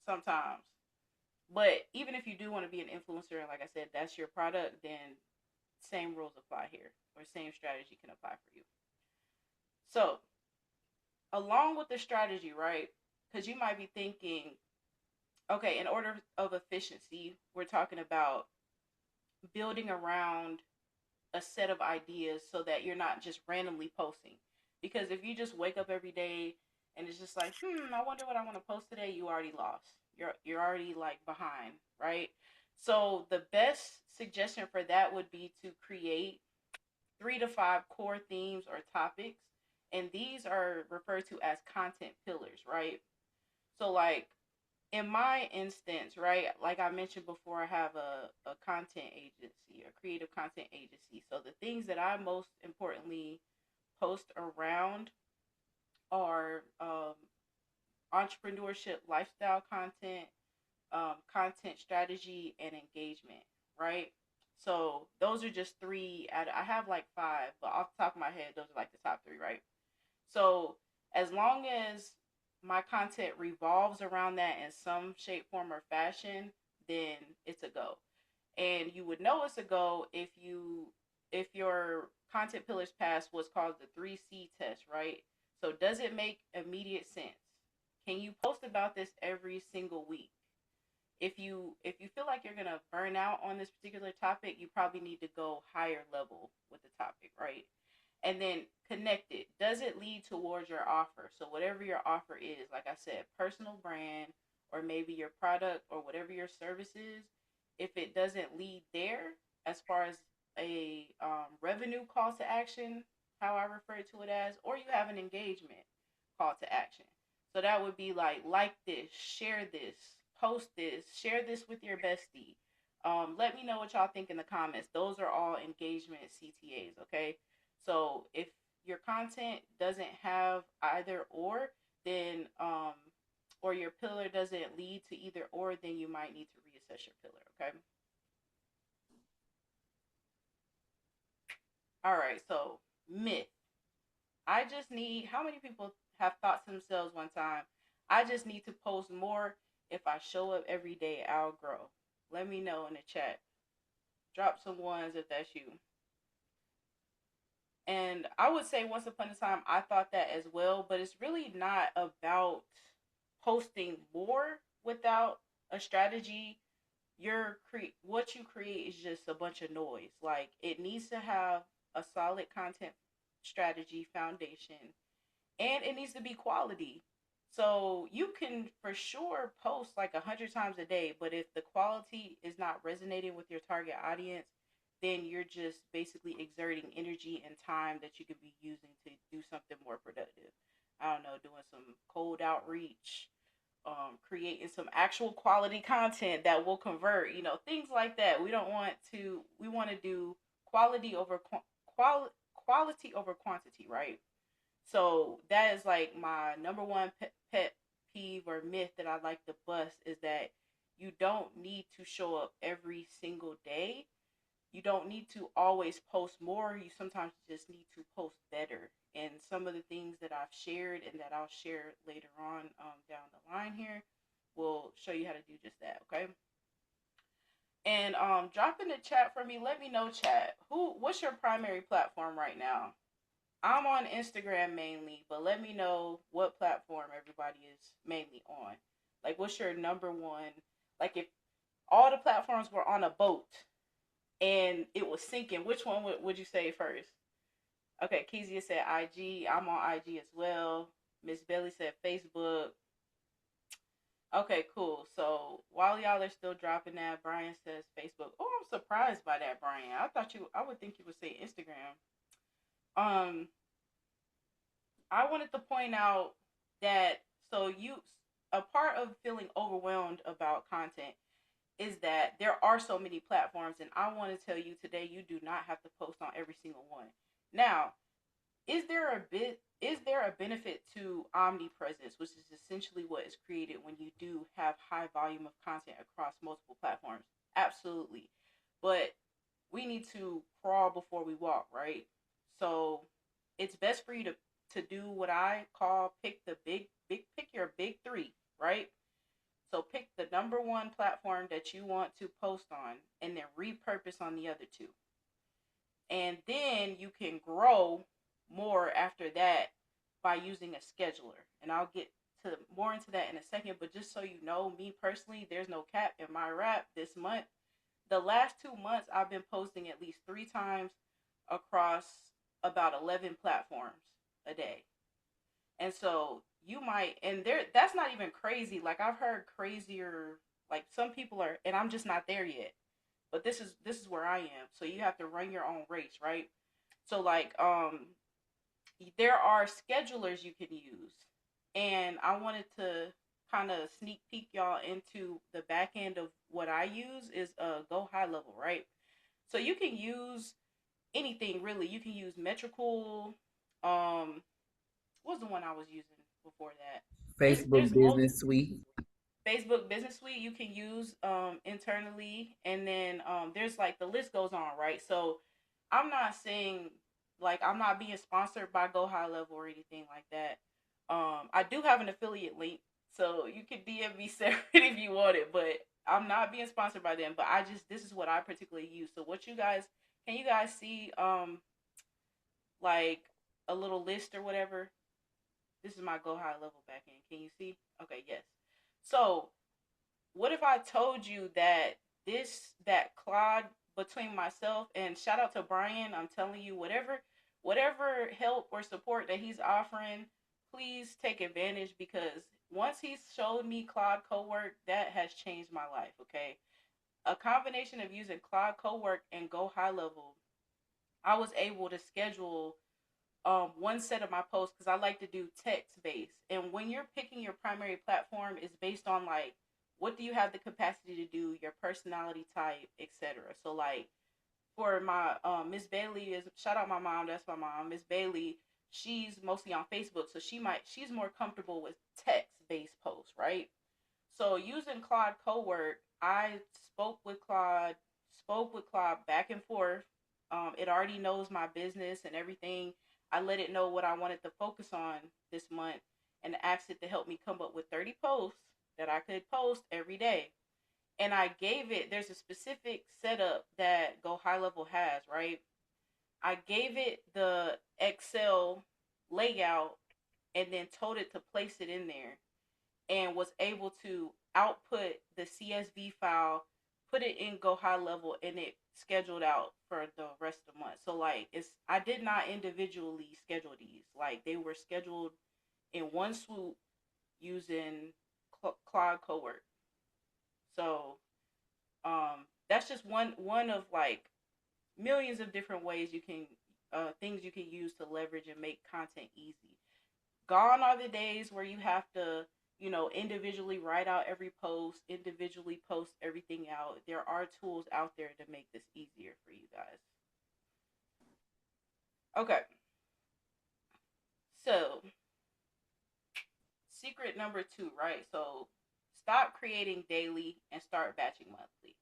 sometimes. But even if you do want to be an influencer, and like I said, that's your product, then same rules apply here, or same strategy can apply for you. So along with the strategy, right? Because you might be thinking, Okay, in order of efficiency, we're talking about building around a set of ideas so that you're not just randomly posting. Because if you just wake up every day and it's just like, I wonder what I want to post today, you already lost. You're already like behind, right? So the best suggestion for that would be to create 3 to 5 core themes or topics, and these are referred to as content pillars, right? So like in my instance, right, like I mentioned before, I have a content agency, a creative content agency. So the things that I most importantly post around are entrepreneurship, lifestyle content, content strategy, and engagement, right? So those are just three. I have like five, but off the top of my head, those are like the top three, right? So as long as my content revolves around that in some shape, form, or fashion, then it's a go. And you would know it's a go if your content pillars pass what's called the 3C test, right? So does it make immediate sense? Can you post about this every single week? If you feel like you're gonna burn out on this particular topic, you probably need to go higher level with the topic, right? And then connect it. Does it lead towards your offer? So whatever your offer is, like I said, personal brand or maybe your product or whatever your service is, if it doesn't lead there as far as a revenue call to action, how I refer to it as, or you have an engagement call to action. So that would be like this, share this, post this, share this with your bestie. Let me know what y'all think in the comments. Those are all engagement CTAs, okay? So if your content doesn't have either or, then or your pillar doesn't lead to either or, then you might need to reassess your pillar, okay? All right, so myth. I just need, how many people have thought to themselves one time, I just need to post more. If I show up every day, I'll grow. Let me know in the chat. Drop some ones if that's you. And I would say once upon a time, I thought that as well, but it's really not about posting more without a strategy. What you create is just a bunch of noise. Like it needs to have a solid content strategy foundation, and it needs to be quality. So you can for sure post like 100 times a day, but if the quality is not resonating with your target audience, then you're just basically exerting energy and time that you could be using to do something more productive. I don't know, doing some cold outreach, creating some actual quality content that will convert, things like that. We want to do quality over quality over quantity, right? So that is like my number one pet peeve or myth that I like to bust, is that you don't need to show up every single day. You don't need to always post more. You sometimes just need to post better. And some of the things that I've shared and that I'll share later on down the line here will show you how to do just that. Okay. And drop in the chat for me. Let me know, chat. What's your primary platform right now? I'm on Instagram mainly, but let me know what platform everybody is mainly on. Like, what's your number one? Like, if all the platforms were on a boat and it was sinking, which one would you say first? Okay, Kezia said IG. I'm on IG as well. Miss Belly said Facebook. Okay, cool. So while y'all are still dropping that, Brian says Facebook. Oh, I'm surprised by that, Brian. I would think you would say Instagram. I wanted to point out that a part of feeling overwhelmed about content is that there are so many platforms, and I want to tell you today, you do not have to post on every single one. Now, is there a benefit to omnipresence, which is essentially what is created when you do have high volume of content across multiple platforms? Absolutely. But we need to crawl before we walk, right? So it's best for you to do what I call pick your big three, right? So pick the number one platform that you want to post on and then repurpose on the other two. And then you can grow more after that by using a scheduler. And I'll get more into that in a second. But just so you know, me personally, there's no cap in my rap this month. The last 2 months, I've been posting at least 3 times across about 11 platforms a day. And so you might, and there, that's not even crazy. Like I've heard crazier, like some people are, and I'm just not there yet. But this is where I am. So you have to run your own race, right? So like there are schedulers you can use. And I wanted to kind of sneak peek y'all into the back end of what I use is Go High Level, right? So you can use anything really. You can use Metricool. What was the one I was using before that? Facebook There's multiple. Business Suite. Facebook Business Suite you can use internally, and then there's like the list goes on, right? So I'm not saying like I'm not being sponsored by Go High Level or anything like that. I do have an affiliate link, so you can DM me separate if you want it, but I'm not being sponsored by them. But this is what I particularly use. So what you guys can you guys see like a little list or whatever? This is my Go High Level backend. Can you see? Okay, yes. So, what if I told you that that Claude between myself and shout out to Brian, I'm telling you, whatever help or support that he's offering, please take advantage because once he showed me Claude Cowork, that has changed my life, okay? A combination of using Claude Cowork and Go High Level, I was able to schedule one set of my posts because I like to do text based. And when you're picking your primary platform, it's based on like what do you have the capacity to do, your personality type, etc. So like for my Miss Bailey is shout out my mom, that's my mom, Miss Bailey. She's mostly on Facebook, so she's more comfortable with text based posts, right? So using Claude Cowork, I spoke with Claude back and forth. It already knows my business and everything. I let it know what I wanted to focus on this month and asked it to help me come up with 30 posts that I could post every day. And I gave it, there's a specific setup that Go High Level has, right? I gave it the Excel layout and then told it to place it in there and was able to output the CSV file, put it in Go High Level, and it scheduled out for the rest of the month. So like I did not individually schedule these. Like they were scheduled in one swoop using Claude Cowork. So that's just one of like millions of different ways you can things you can use to leverage and make content easy. Gone are the days where you have to individually write out every post, individually post everything out. There are tools out there to make this easier for you guys. Okay. So, secret number 2, right? So, stop creating daily and start batching monthly.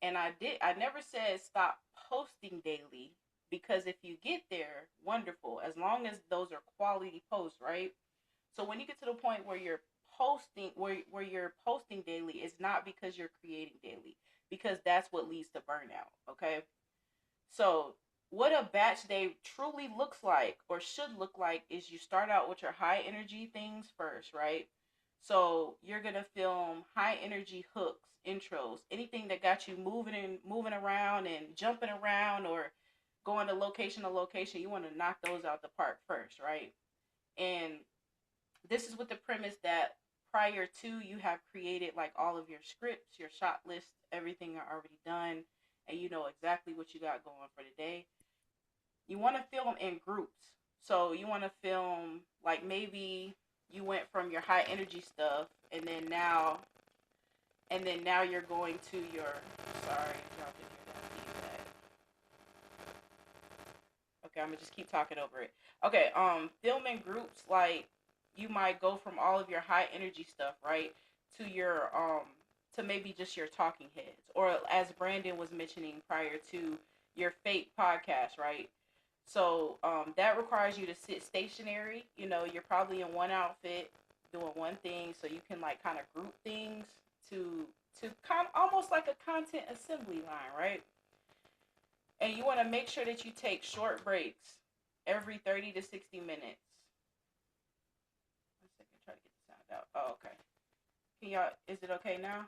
And I never said stop posting daily because if you get there, wonderful. As long as those are quality posts, right? So when you get to the point where you're posting daily, it's not because you're creating daily, because that's what leads to burnout. Okay. So what a batch day truly looks like or should look like is you start out with your high energy things first, right? So you're gonna film high energy hooks, intros, anything that got you moving around and jumping around or going to location to location. You want to knock those out the park first, right? And this is with the premise that prior to you have created like all of your scripts, your shot lists, everything are already done, and you know exactly what you got going for the day. You want to film in groups. So you want to film like maybe you went from your high energy stuff and then now you're going to your sorry, y'all can hear that feedback. Okay, I'm gonna just keep talking over it. Okay, filming groups, like you might go from all of your high energy stuff, right, to your to maybe just your talking heads, or as Brandon was mentioning prior to your fake podcast, right? So that requires you to sit stationary. You know, you're probably in one outfit doing one thing, so you can like kind of group things to kind of almost like a content assembly line, right? And you want to make sure that you take short breaks every 30 to 60 minutes. 1 second, try to get the sound out. Oh, okay. Can y'all? Is it okay now?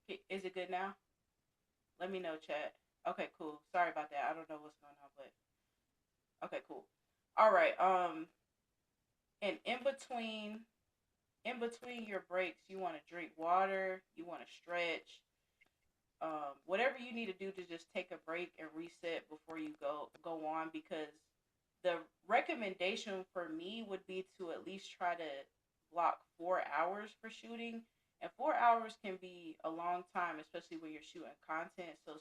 Is it good now? Let me know, chat. Okay, cool. Sorry about that. I don't know what's going on, but okay, cool. All right. And in between your breaks, you want to drink water. You want to stretch. Whatever you need to do to just take a break and reset before you go on, because the recommendation for me would be to at least try to block 4 hours for shooting, and 4 hours can be a long time, especially when you're shooting content. So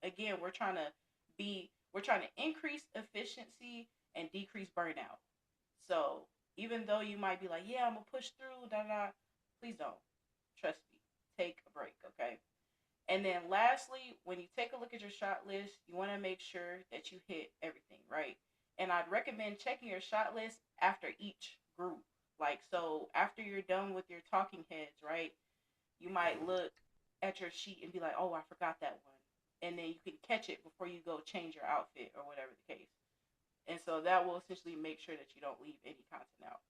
again, we're trying to increase efficiency and decrease burnout. So even though you might be like, yeah, I'm gonna push through, please don't. Trust me. Take a break, okay? And then lastly, when you take a look at your shot list, you want to make sure that you hit everything, right? And I'd recommend checking your shot list after each group. Like, so after you're done with your talking heads, right? You might look at your sheet and be like, oh, I forgot that one. And then you can catch it before you go change your outfit or whatever the case. And so that will essentially make sure that you don't leave any content out.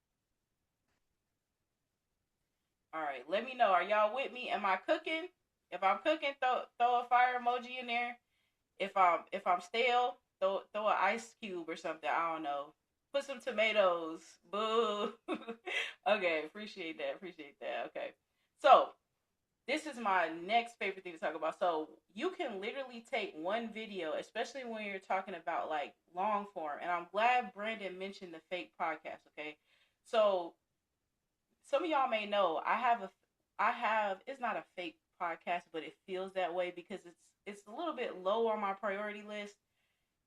All right, let me know. Are y'all with me? Am I cooking? If I'm cooking, throw a fire emoji in there. If I'm stale, throw an ice cube or something. I don't know. Put some tomatoes. Boo. Okay, appreciate that. Okay. So this is my next favorite thing to talk about. So you can literally take one video, especially when you're talking about like long form. And I'm glad Brandon mentioned the fake podcast. Okay. So some of y'all may know I have it's not a fake podcast, but it feels that way because it's a little bit low on my priority list.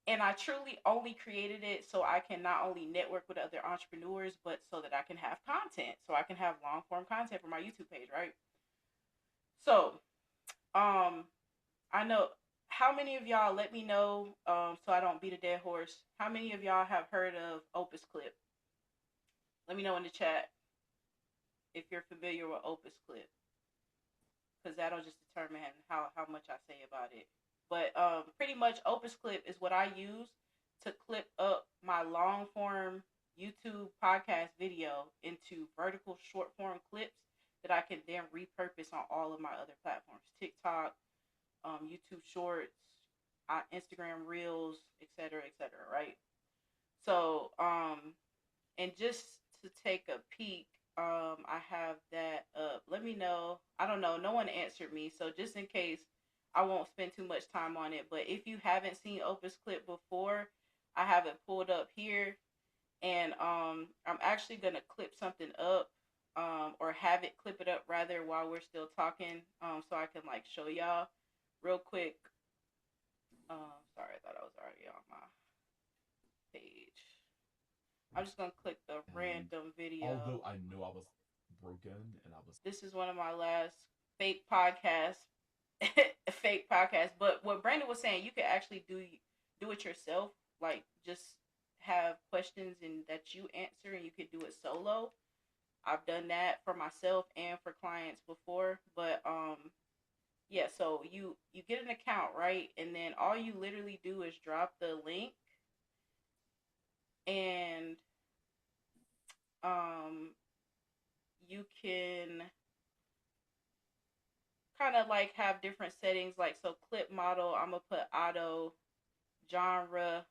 And I truly only created it so I can not only network with other entrepreneurs, but so that I can have content, so I can have long form content for my YouTube page, right? So, I know how many of y'all, let me know, so I don't beat a dead horse. How many of y'all have heard of Opus Clip? Let me know in the chat if you're familiar with Opus Clip, because that'll just determine how much I say about it. But pretty much Opus Clip is what I use to clip up my long form YouTube podcast video into vertical short form clips that I can then repurpose on all of my other platforms: TikTok, YouTube Shorts, Instagram Reels, etc., right? So, and just to take a peek, I have that up. Let me know. I don't know. No one answered me, so just in case, I won't spend too much time on it. But if you haven't seen Opus Clip before, I have it pulled up here, and I'm actually gonna clip something up, or have it clip it up rather while we're still talking, so I can like show y'all real quick. Sorry, I thought I was already on my page. I'm just gonna click the random video. Although I know I was broken and I was. This is one of my last fake podcasts. Fake podcast. But what Brandon was saying, you could actually do it yourself. Like, just have questions and that you answer, and you could do it solo. I've done that for myself and for clients before. But yeah, so you get an account, right? And then all you literally do is drop the link, and you can kind of like have different settings. Like, so clip model, I'm gonna put auto, genre,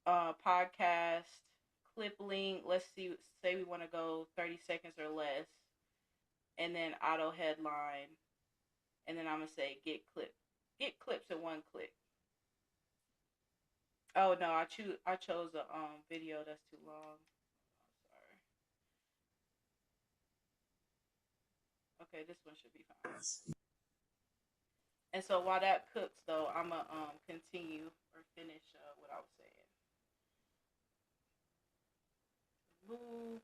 podcast, clip link. Let's see, say we want to go 30 seconds or less, and then auto headline, and then I'm gonna say get clips in one click. Oh no, I chose a video that's too long. Sorry. Okay, this one should be fine. And so while that cooks, though, I'm gonna continue or finish what I was saying. Move.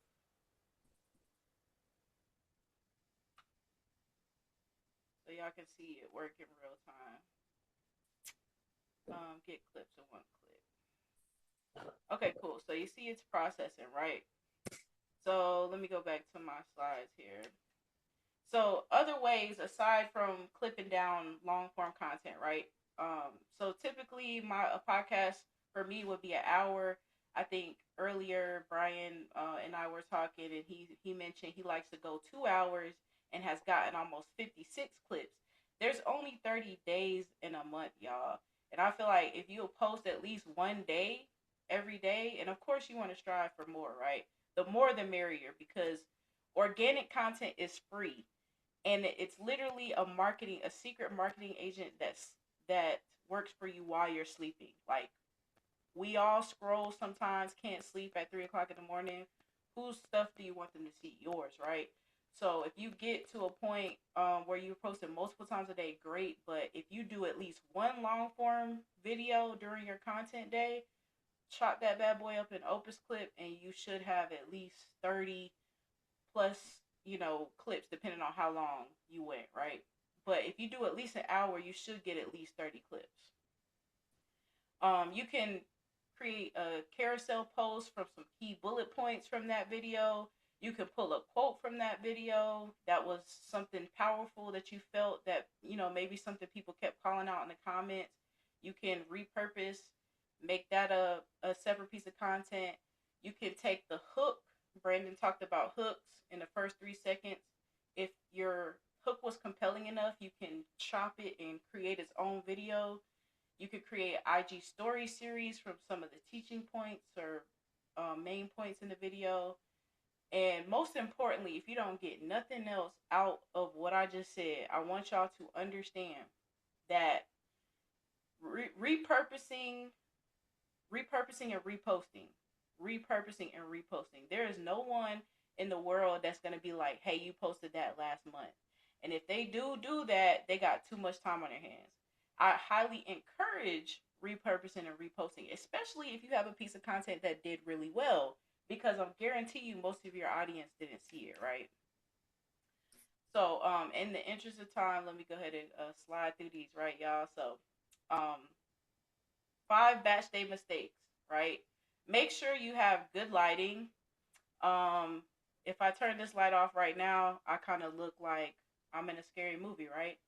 So y'all can see it work in real time. Get clips in one click. Okay, cool. So you see it's processing, right? So let me go back to my slides here. So other ways aside from clipping down long form content, right? So typically a podcast for me would be an hour. I think earlier Brian and I were talking, and he mentioned he likes to go 2 hours and has gotten almost 56 clips. There's only 30 days in a month, y'all. And I feel like if you post at least one day every day, and of course you want to strive for more, right? The more the merrier, because organic content is free, and it's literally a secret marketing agent that works for you while you're sleeping. Like, we all scroll sometimes, can't sleep at 3 o'clock in the morning. Whose stuff do you want them to see? Yours, right? So if you get to a point where you're posting multiple times a day, great. But if you do at least one long form video during your content day, chop that bad boy up in Opus Clip, and you should have at least 30 plus, clips, depending on how long you went, right? But if you do at least an hour, you should get at least 30 clips. You can create a carousel post from some key bullet points from that video. You can pull a quote from that video that was something powerful that you felt that, maybe something people kept calling out in the comments. You can repurpose, make that a separate piece of content. You can take the hook. Brandon talked about hooks in the first 3 seconds. If your hook was compelling enough, you can chop it and create its own video. You could create an IG story series from some of the teaching points or main points in the video. And most importantly, if you don't get nothing else out of what I just said, I want y'all to understand that repurposing and reposting. There is no one in the world that's going to be like, hey, you posted that last month. And if they do that, they got too much time on their hands. I highly encourage repurposing and reposting, especially if you have a piece of content that did really well, because I guarantee you most of your audience didn't see it, right? So, in the interest of time, let me go ahead and slide through these, right, y'all? So, 5 batch day mistakes, right? Make sure you have good lighting. If I turn this light off right now, I kind of look like I'm in a scary movie, right?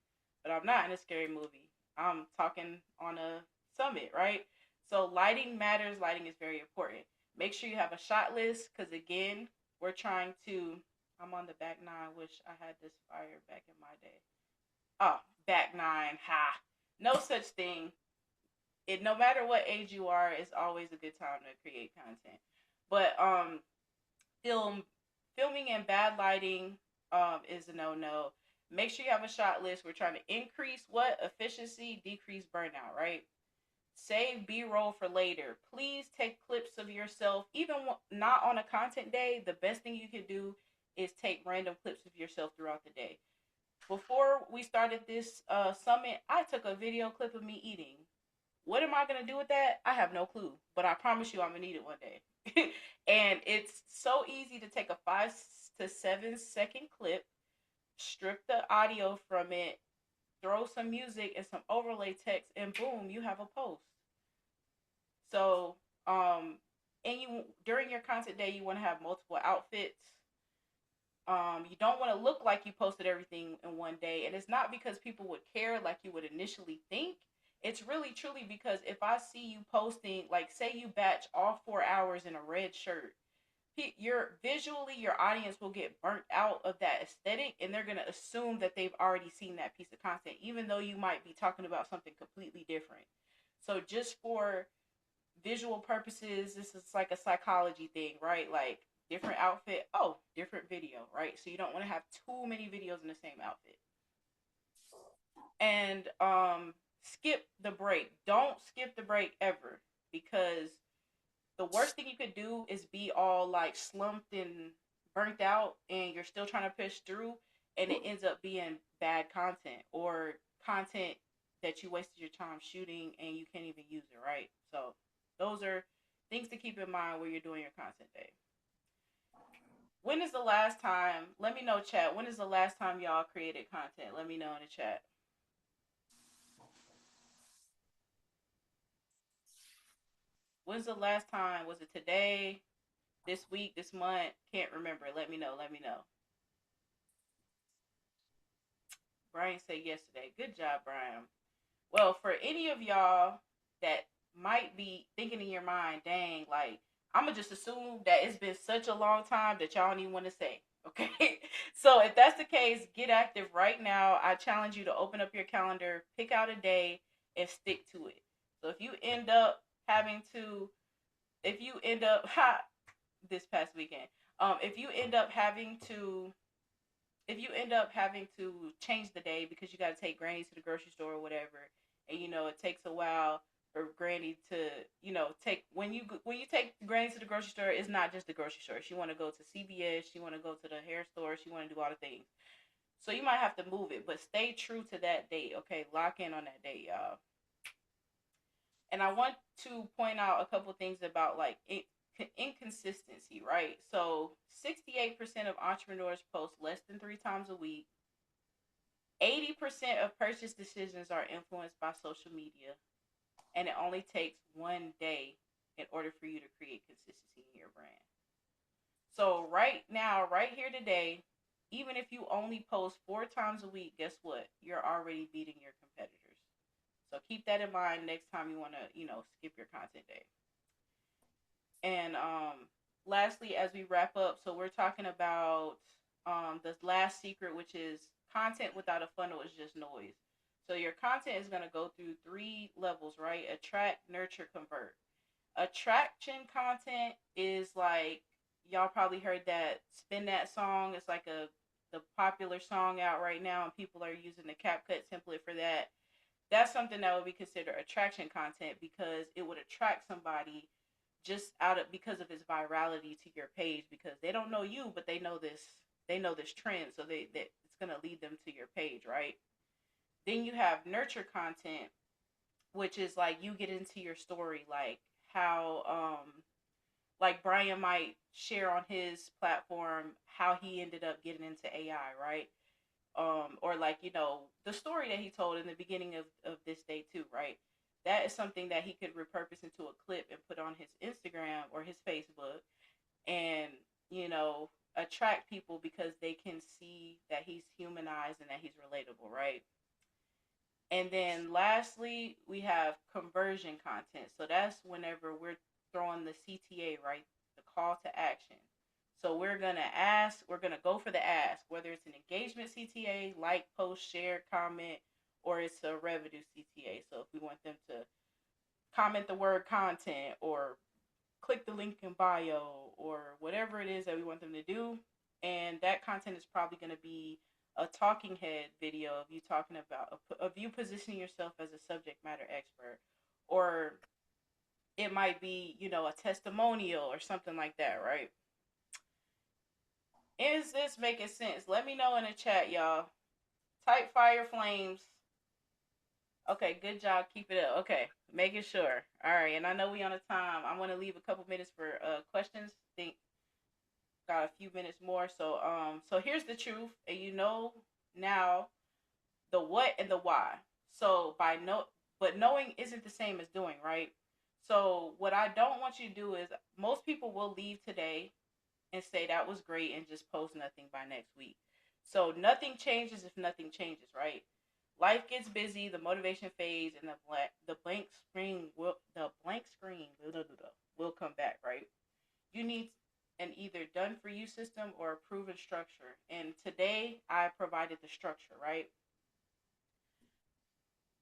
But I'm not in a scary movie. I'm talking on a summit, right? So lighting matters. Lighting is very important. Make sure you have a shot list, because again, we're trying to, I'm on the back 9. Wish I had this fire back in my day. Oh, back 9. Ha. No such thing. No matter what age you are, it's always a good time to create content. But filming in bad lighting is a no-no. Make sure you have a shot list. We're trying to increase what? Efficiency, decrease burnout, right? Save B-roll for later. Please take clips of yourself. Even not on a content day, the best thing you can do is take random clips of yourself throughout the day. Before we started this summit, I took a video clip of me eating. What am I going to do with that? I have no clue. But I promise you I'm going to need it one day. And it's so easy to take a 5 to 7 second clip, strip the audio from it, throw some music and some overlay text, and boom, you have a post. So, and you, during your content day, you want to have multiple outfits. You don't want to look like you posted everything in one day. And it's not because people would care like you would initially think. It's really truly because if I see you posting, like say you batch all 4 hours in a red shirt, your audience will get burnt out of that aesthetic, and they're going to assume that they've already seen that piece of content, even though you might be talking about something completely different. So just for visual purposes, this is like a psychology thing, right? Like different outfit, different video, right? So you don't want to have too many videos in the same outfit. And skip the break. Don't skip the break ever, because the worst thing you could do is be all like slumped and burnt out, and you're still trying to push through, and it ends up being bad content or content that you wasted your time shooting and you can't even use it, right? So those are things to keep in mind when you're doing your content day. When is the last time, let me know, chat, when is the last time y'all created content? Let me know in the chat. When's the last time? Was it today, this week, this month? Can't remember. Let me know. Brian said yesterday. Good job, Brian. Well, for any of y'all that might be thinking in your mind, dang, like, I'm gonna just assume that it's been such a long time that y'all don't even want to say. Okay, so if that's the case, get active right now. I challenge you to open up your calendar, pick out a day, and stick to it. So if you end up having to, if you end up this past weekend, if you end up having to, if you end up having to change the day because you got to take Granny to the grocery store or whatever, and it takes a while for Granny to take when you take Granny to the grocery store, it's not just the grocery store. She want to go to CVS, she want to go to the hair store, she want to do all the things. So you might have to move it, but stay true to that date. Okay, lock in on that date, y'all. And I want to point out a couple things about like inconsistency, right? So 68% of entrepreneurs post less than 3 times a week. 80% of purchase decisions are influenced by social media, and it only takes one day in order for you to create consistency in your brand. So right now, right here today, even if you only post 4 times a week, guess what? You're already beating your competitors. So keep that in mind next time you want to, skip your content day. And lastly, as we wrap up, so we're talking about the last secret, which is content without a funnel is just noise. So your content is going to go through 3 levels, right? Attract, nurture, convert. Attraction content is like, y'all probably heard that Spin That Song. It's like the popular song out right now, and people are using the CapCut template for that. That's something that would be considered attraction content because it would attract somebody just because of its virality to your page, because they don't know you, but they know this trend, so that it's going to lead them to your page, right? Then you have nurture content, which is like you get into your story, like how like Brian might share on his platform how he ended up getting into AI, right? Or like, the story that he told in the beginning of this day too, right? That is something that he could repurpose into a clip and put on his Instagram or his Facebook and, attract people because they can see that he's humanized and that he's relatable, right? And then lastly, we have conversion content. So that's whenever we're throwing the CTA, right? The call to action. So we're going to go for the ask, whether it's an engagement CTA, like, post, share, comment, or it's a revenue CTA. So if we want them to comment the word content or click the link in bio or whatever it is that we want them to do. And that content is probably going to be a talking head video of you talking about, of you positioning yourself as a subject matter expert. Or it might be, a testimonial or something like that, right? Is this making sense? Let me know in the chat, y'all. Type fire flames. Okay, good job. Keep it up. Okay, making sure. All right, and I know we on a time. I want to leave a couple minutes for questions. Think got a few minutes more. So here's the truth, and now the what and the why. So but knowing isn't the same as doing, right? So what I don't want you to do is, most people will leave today and say that was great and just post nothing by next week. So nothing changes if nothing changes, right? Life gets busy, the motivation fades, and the blank screen will come back, right? You need an either done for you system or a proven structure. And today I provided the structure, right?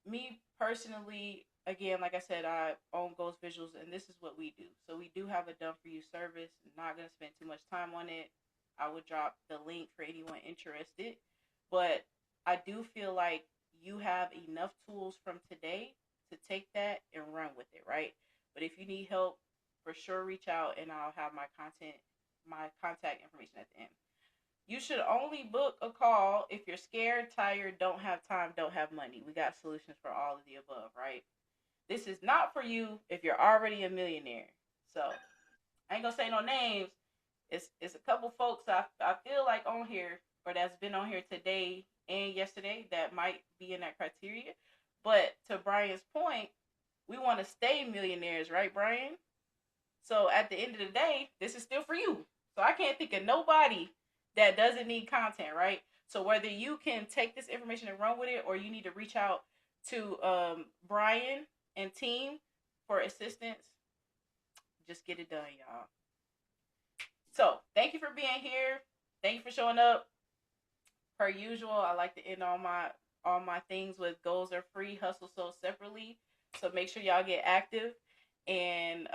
Me personally, again, like I said, I own Ghost Visuals, and this is what we do. So we do have a done for you service. I'm not going to spend too much time on it. I would drop the link for anyone interested. But I do feel like you have enough tools from today to take that and run with it, right? But if you need help, for sure reach out, and I'll have my contact information at the end. You should only book a call if you're scared, tired, don't have time, don't have money. We got solutions for all of the above, right? This is not for you if you're already a millionaire. So I ain't gonna say no names. It's a couple folks I feel like on here, or that's been on here today and yesterday, that might be in that criteria. But to Brian's point, we want to stay millionaires, right, Brian? So at the end of the day, this is still for you. So I can't think of nobody that doesn't need content, right? So whether you can take this information and run with it, or you need to reach out to Brian and team for assistance, just get it done, y'all. So thank you for being here. Thank you for showing up. Per usual, I like to end all my things with goals are free, hustle sold separately. So make sure y'all get active. And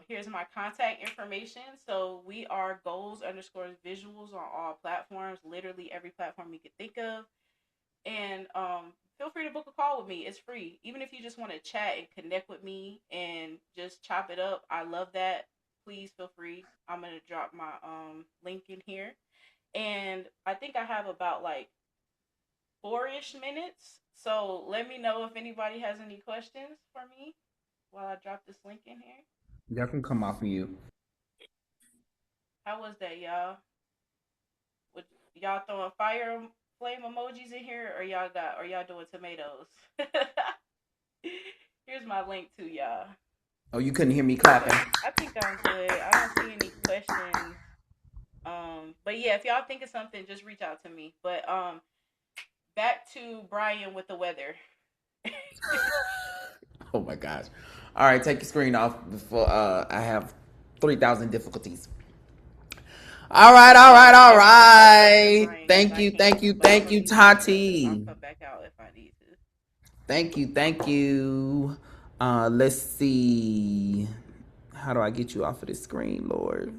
here's my contact information. So we are goals_visuals on all platforms, literally every platform you can think of. And feel free to book a call with me. It's free. Even if you just want to chat and connect with me and just chop it up, I love that. Please feel free. I'm going to drop my link in here. And I think I have about like 4-ish minutes. So let me know if anybody has any questions for me while I drop this link in here. Y'all can come off of you. How was that, y'all? Would y'all throwing fire flame emojis in here, or y'all doing tomatoes? Here's my link to y'all. Oh, you couldn't hear me clapping. I think I'm good. I don't see any questions. But yeah, if y'all think of something, just reach out to me. But back to Brian with the weather. Oh my gosh. All right, take your screen off before I have 3,000 difficulties. All right. Thank you, Tati. I'll come back out if I need to. Thank you. Let's see. How do I get you off of this screen, Lord?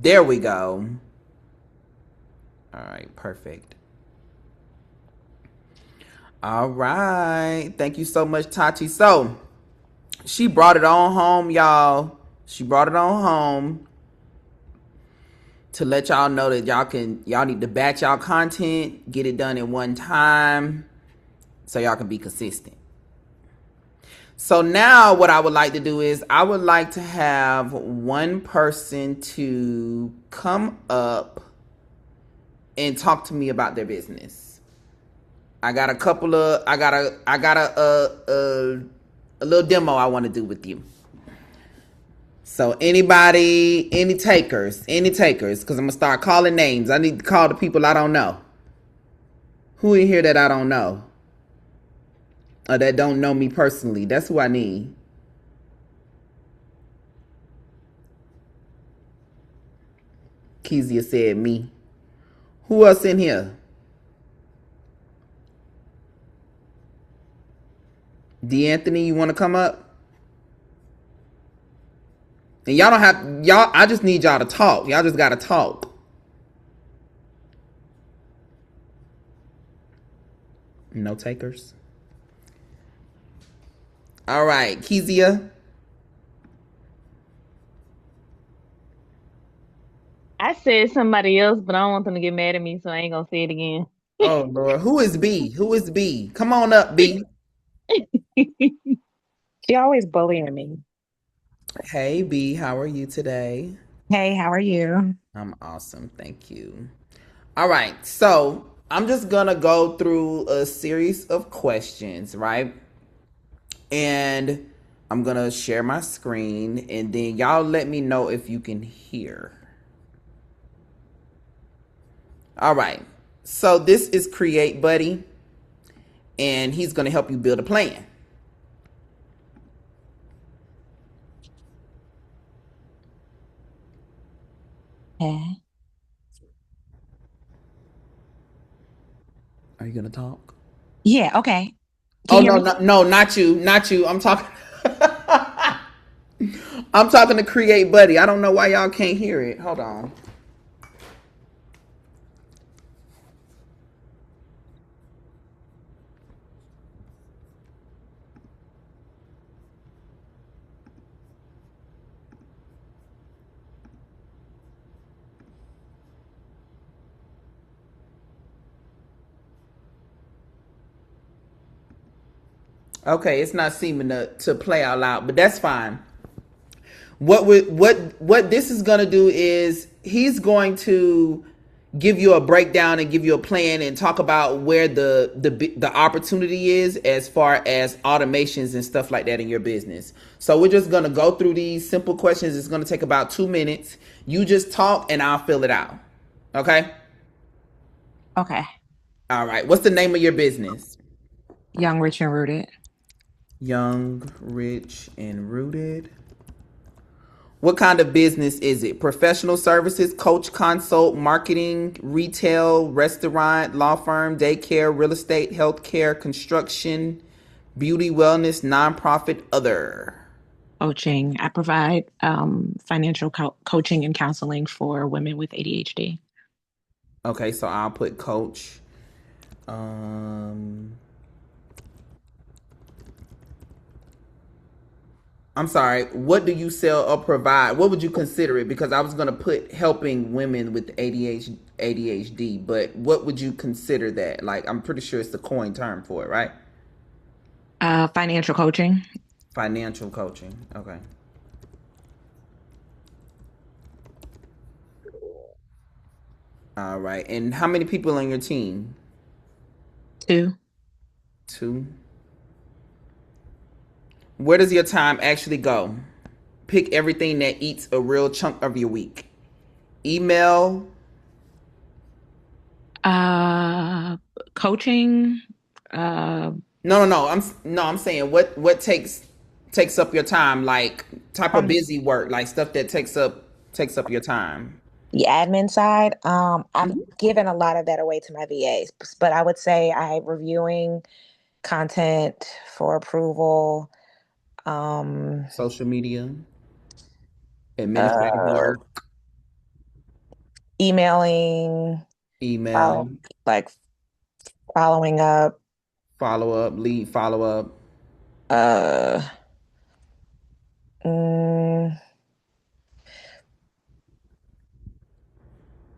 There we go. All right, perfect. All right. Thank you so much, Tati. So, she brought it on home, y'all. She brought it on home to let y'all know that y'all need to batch y'all content, get it done in one time so y'all can be consistent. So now what I would like to do is I would like to have one person to come up and talk to me about their business. I got a little demo I want to do with you. So anybody, any takers, because I'm going to start calling names. I need to call the people I don't know. Who in here that I don't know? Or that don't know me personally? That's who I need. Kezia said me. Who else in here? D'Anthony, you want to come up? And y'all don't have, I just need y'all to talk. Y'all just got to talk. No takers. All right, Kezia. I said somebody else, but I don't want them to get mad at me, so I ain't gonna say it again. Oh, Lord. Who is B? Come on up, B. She always bullying me. Hey, B. How are you today? Hey, how are you? I'm awesome. Thank you. All right. So I'm just going to go through a series of questions, right? And I'm going to share my screen, and then y'all let me know if you can hear. All right. So this is Create Buddy, and he's going to help you build a plan. Okay. Are you going to talk? Yeah, okay. Oh, no, not you. I'm talking. I'm talking to Create Buddy. I don't know why y'all can't hear it. Hold on. Okay, it's not seeming to play out loud, but that's fine. What this is gonna do is he's going to give you a breakdown and give you a plan and talk about where the opportunity is as far as automations and stuff like that in your business. So we're just gonna go through these simple questions. It's gonna take about 2 minutes. You just talk and I'll fill it out. Okay? Okay. All right. What's the name of your business? Young, Rich, and Rooted. Young, Rich, and Rooted. What kind of business is it? Professional services, coach, consult, marketing, retail, restaurant, law firm, daycare, real estate, healthcare, construction, beauty, wellness, nonprofit, other. Coaching. I provide financial coaching and counseling for women with ADHD. Okay, so I'll put coach. I'm sorry. What do you sell or provide? What would you consider it? Because I was gonna put helping women with ADHD, but what would you consider that? Like, I'm pretty sure it's the coin term for it, right? Financial coaching. Financial coaching. Okay. All right. And how many people on your team? 2. 2. Where does your time actually go? Pick everything that eats a real chunk of your week. Email. Coaching. No. I'm saying what takes up your time, like type of busy work, like stuff that takes up your time. The admin side, I've given a lot of that away to my VAs, but I would say I'm reviewing content for approval, Social media, administrative work, emailing, email, like following up, lead follow up.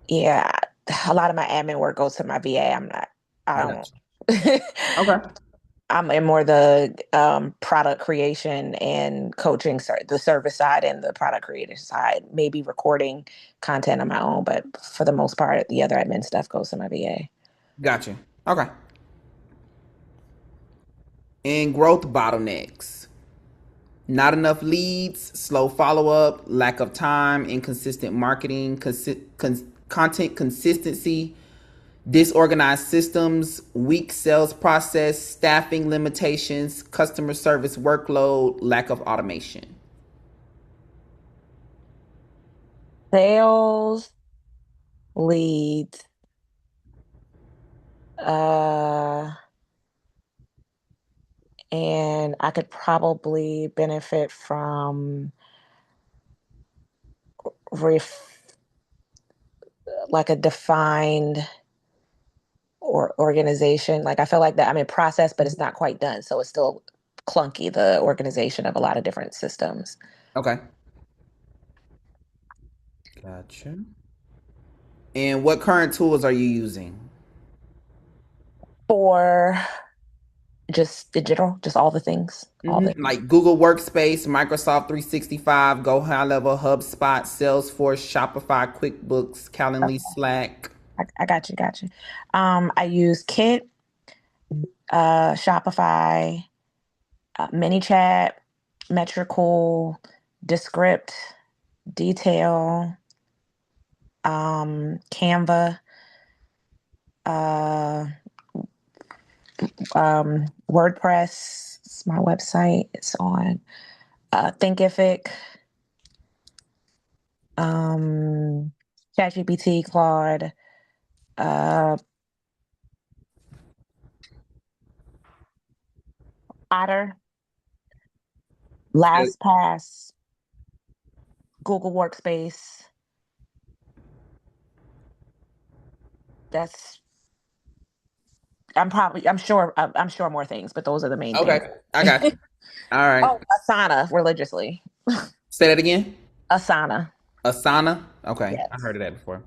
Yeah, a lot of my admin work goes to my VA. I don't. Okay. I'm in more the product creation and coaching, the service side and the product creative side, maybe recording content on my own, but for the most part, the other admin stuff goes to my VA. Gotcha. Okay. And growth bottlenecks. Not enough leads, slow follow up, lack of time, inconsistent marketing, content consistency, disorganized systems, weak sales process, staffing limitations, customer service workload, lack of automation. Sales, leads, and I could probably benefit from like a defined or organization. Like I feel like that I'm in process, but it's not quite done. So it's still clunky, the organization of a lot of different systems. Okay. Gotcha. And what current tools are you using? For just in general, just all the things. Like Google Workspace, Microsoft 365, Go High Level, HubSpot, Salesforce, Shopify, QuickBooks, Calendly, Slack. I got you. I use Kit, Shopify, ManyChat, Metricool, Descript, Detail, Canva, WordPress. It's my website. It's on Thinkific, ChatGPT, Claude, Otter, LastPass, Google Workspace. I'm sure more things, but those are the main things. Okay, I got you. All right. Oh, Asana religiously. Say that again. Asana. Okay, yes. I heard of that before.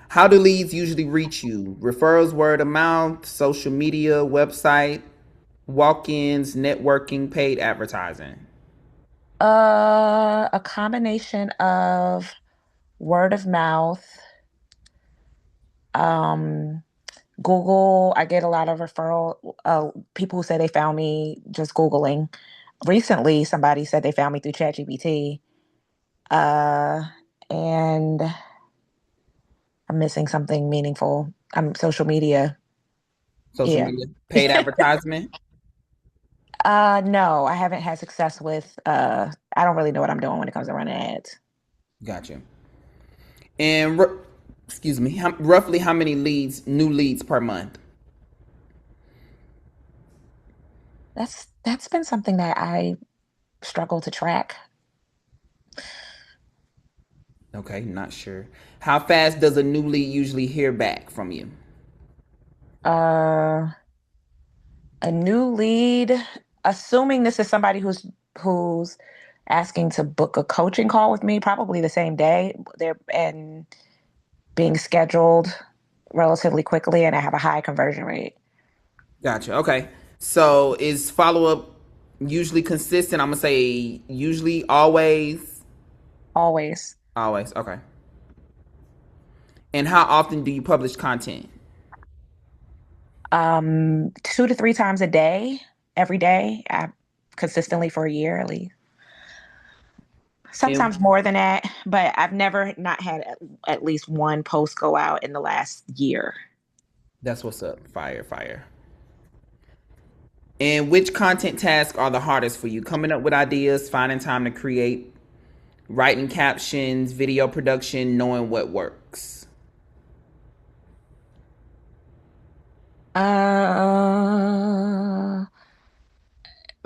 How do leads usually reach you? Referrals, word of mouth, social media, website, walk-ins, networking, paid advertising. A combination of word of mouth, Google. I get a lot of referral people who say they found me just Googling. Recently, somebody said they found me through ChatGPT. And I'm missing something meaningful. Social media. Social media. Paid advertisement. No, I haven't had success with. I don't really know what I'm doing when it comes to running ads. Gotcha. And excuse me, roughly how many new leads per month? That's been something that I struggle to track. Okay, not sure. How fast does a new lead usually hear back from you? Uh, a new lead, assuming this is somebody who's asking to book a coaching call with me, probably the same day. They're and being scheduled relatively quickly, and I have a high conversion rate. Gotcha. Okay. So is follow up usually consistent? I'm gonna say usually, always. Always. Always. Okay. And how often do you publish content? 2 to 3 times a day, every day, consistently for a year at least. Sometimes more than that, but I've never not had at least one post go out in the last year. That's what's up. Fire, fire. And which content tasks are the hardest for you? Coming up with ideas, finding time to create, writing captions, video production, knowing what works.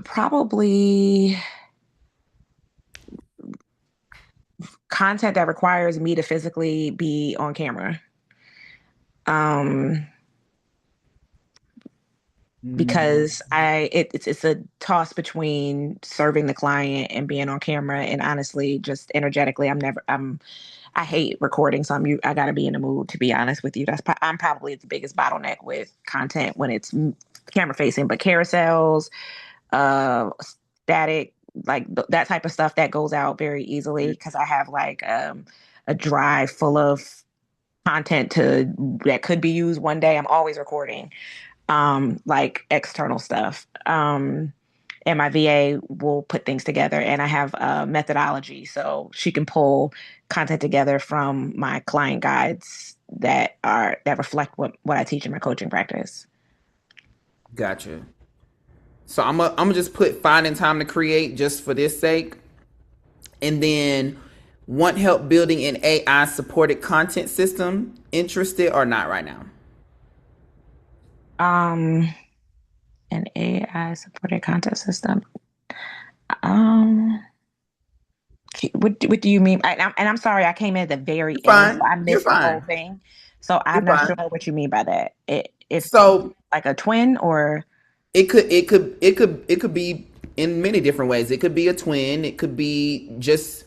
Probably content that requires me to physically be on camera. Because it's a toss between serving the client and being on camera, and honestly, just energetically, I hate recording, so I got to be in the mood, to be honest with you. I'm probably the biggest bottleneck with content when it's camera facing, but carousels, static, like that type of stuff that goes out very easily because I have like a drive full of content that could be used one day. I'm always recording like external stuff. And my VA will put things together, and I have a methodology so she can pull content together from my client guides that reflect what I teach in my coaching practice. Gotcha. So I'm gonna just put finding time to create just for this sake, and then want help building an AI supported content system. Interested or not right now? An AI supported content system. What do you mean? And I'm sorry, I came in at the very end, so I missed the whole thing. So I'm not sure what you mean by that. It's so like a twin, or it could be in many different ways. It could be a twin. It could be just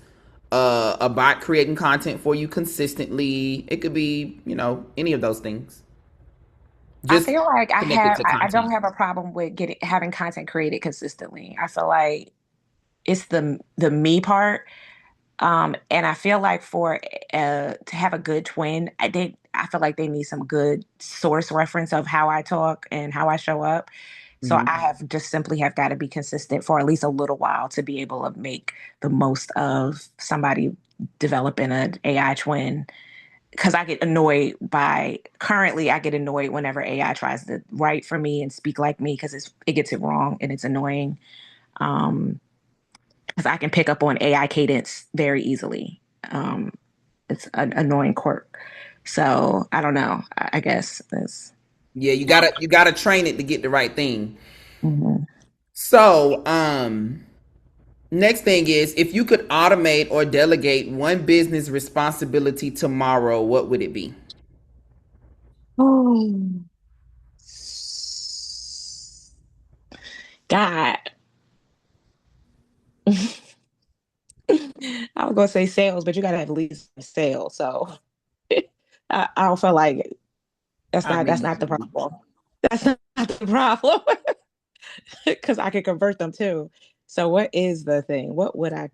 a bot creating content for you consistently. It could be, any of those things. I feel like I don't have a problem with having content created consistently. I feel like it's the me part. And I feel like to have a good twin, I feel like they need some good source reference of how I talk and how I show up. So I have got to be consistent for at least a little while to be able to make the most of somebody developing an AI twin. Because I get annoyed whenever AI tries to write for me and speak like me, because it gets it wrong and it's annoying. Because I can pick up on AI cadence very easily. It's an annoying quirk. So I don't know. I guess that's. Yeah, you gotta train it to get the right thing. Mm-hmm. So, next thing is, if you could automate or delegate one business responsibility tomorrow, what would it be? Oh, God. I was gonna say sales, but you gotta have at least sales. So I don't feel like that's not the problem. That's not the problem. Because I can convert them too. So what is the thing? Where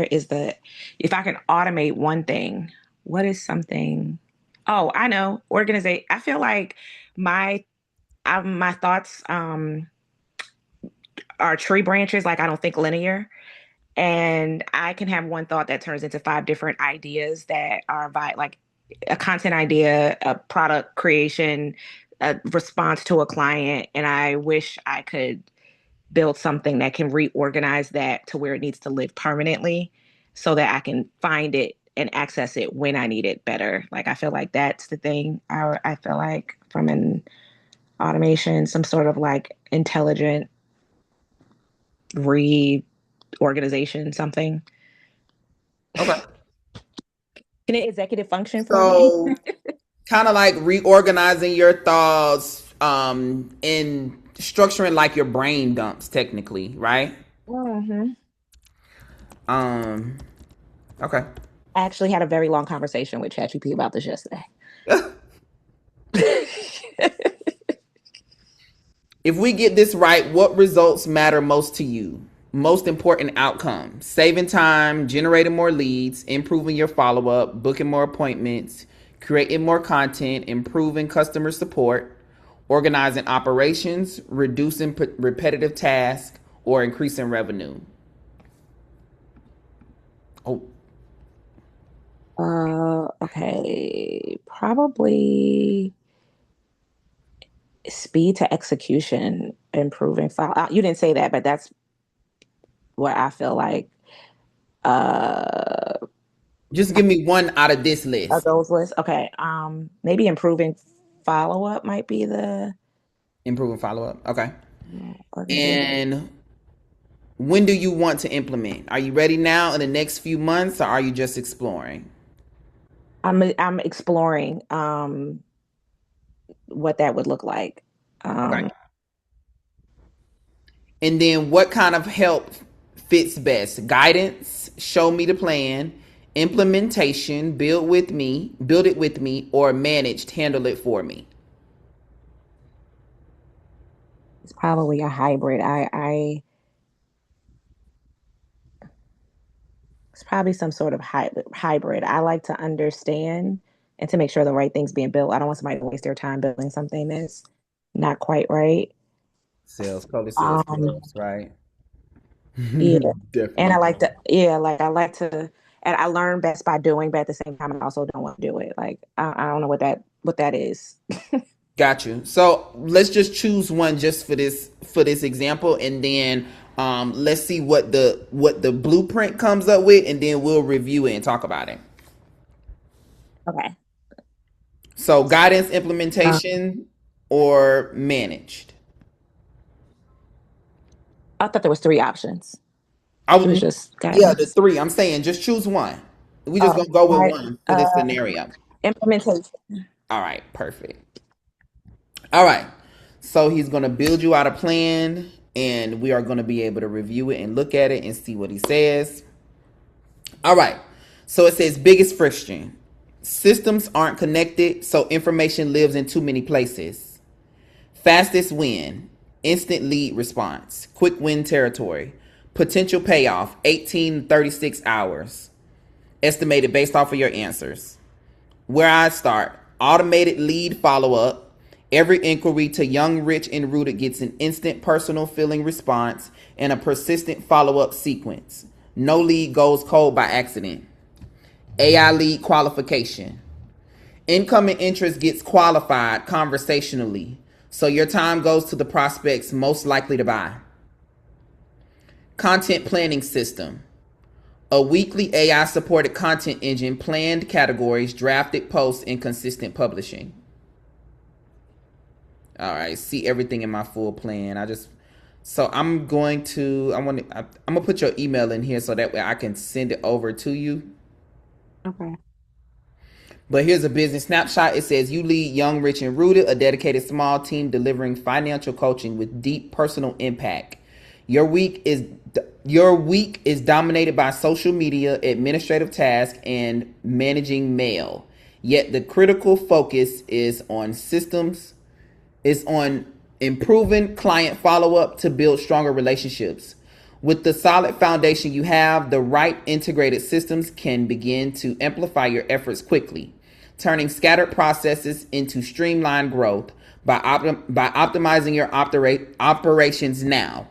is if I can automate one thing, what is something? Oh, I know. Organization. I feel like my thoughts are tree branches. Like, I don't think linear. And I can have one thought that turns into 5 different ideas that are like a content idea, a product creation, a response to a client, and I wish I could build something that can reorganize that to where it needs to live permanently so that I can find it and access it when I need it better. Like, I feel like that's the thing. I feel like from an automation, some sort of like intelligent reorganization, something. Okay. Can it executive function for So me? kind of like reorganizing your thoughts, in structuring like your brain dumps, technically, right? Mm-hmm. Okay. I actually had a very long conversation with ChatGPT about this yesterday. If we get this right, what results matter most to you? Most important outcome: saving time, generating more leads, improving your follow-up, booking more appointments, creating more content, improving customer support, organizing operations, reducing repetitive tasks, or increasing revenue. Oh, Okay. Probably speed to execution, improving file. You didn't say that, but that's what I feel like. just give me one out of this Of list. those lists. Okay. Maybe improving follow-up might be the Improving follow-up. Okay. organization. And when do you want to implement? Are you ready now in the next few months, or are you just exploring? I'm exploring what that would look like. Okay. And then what kind of help fits best? Guidance, show me the plan, implementation, build it with me, or managed, handle it for me. It's probably a hybrid. It's probably some sort of hybrid. I like to understand and to make sure the right thing's being built. I don't want somebody to waste their time building something that's not quite right. Sales, probably sales, Um, right? yeah. And Definitely. I like to, and I learn best by doing, but at the same time, I also don't want to do it. Like, I don't know what that is. Got you. So let's just choose one just for this example, and then let's see what the blueprint comes up with, and then we'll review it and talk about it. Okay. So guidance, implementation, or managed. I thought there was 3 options. I It was would, just yeah, the guidance. 3. I'm saying just choose one. We just gonna go with Right. one for this scenario. Implementation. All right, perfect. All right, so he's gonna build you out a plan, and we are gonna be able to review it and look at it and see what he says. All right, so it says biggest friction: systems aren't connected, so information lives in too many places. Fastest win: instant lead response, quick win territory, potential payoff 18 to 36 hours, estimated based off of your answers. Where I start: automated lead follow-up. Every inquiry to Young, Rich, and Rooted gets an instant personal feeling response and a persistent follow-up sequence. No lead goes cold by accident. AI lead qualification. Incoming interest gets qualified conversationally, so your time goes to the prospects most likely to buy. Content planning system. A weekly AI supported content engine, planned categories, drafted posts, and consistent publishing. All right, see everything in my full plan. I'm going to put your email in here so that way I can send it over to you. Okay. But here's a business snapshot. It says you lead Young, Rich, and Rooted, a dedicated small team delivering financial coaching with deep personal impact. Your week is dominated by social media, administrative tasks, and managing mail. Yet the critical focus is on improving client follow-up to build stronger relationships. With the solid foundation you have, the right integrated systems can begin to amplify your efforts quickly, turning scattered processes into streamlined growth. By optimizing your operations now,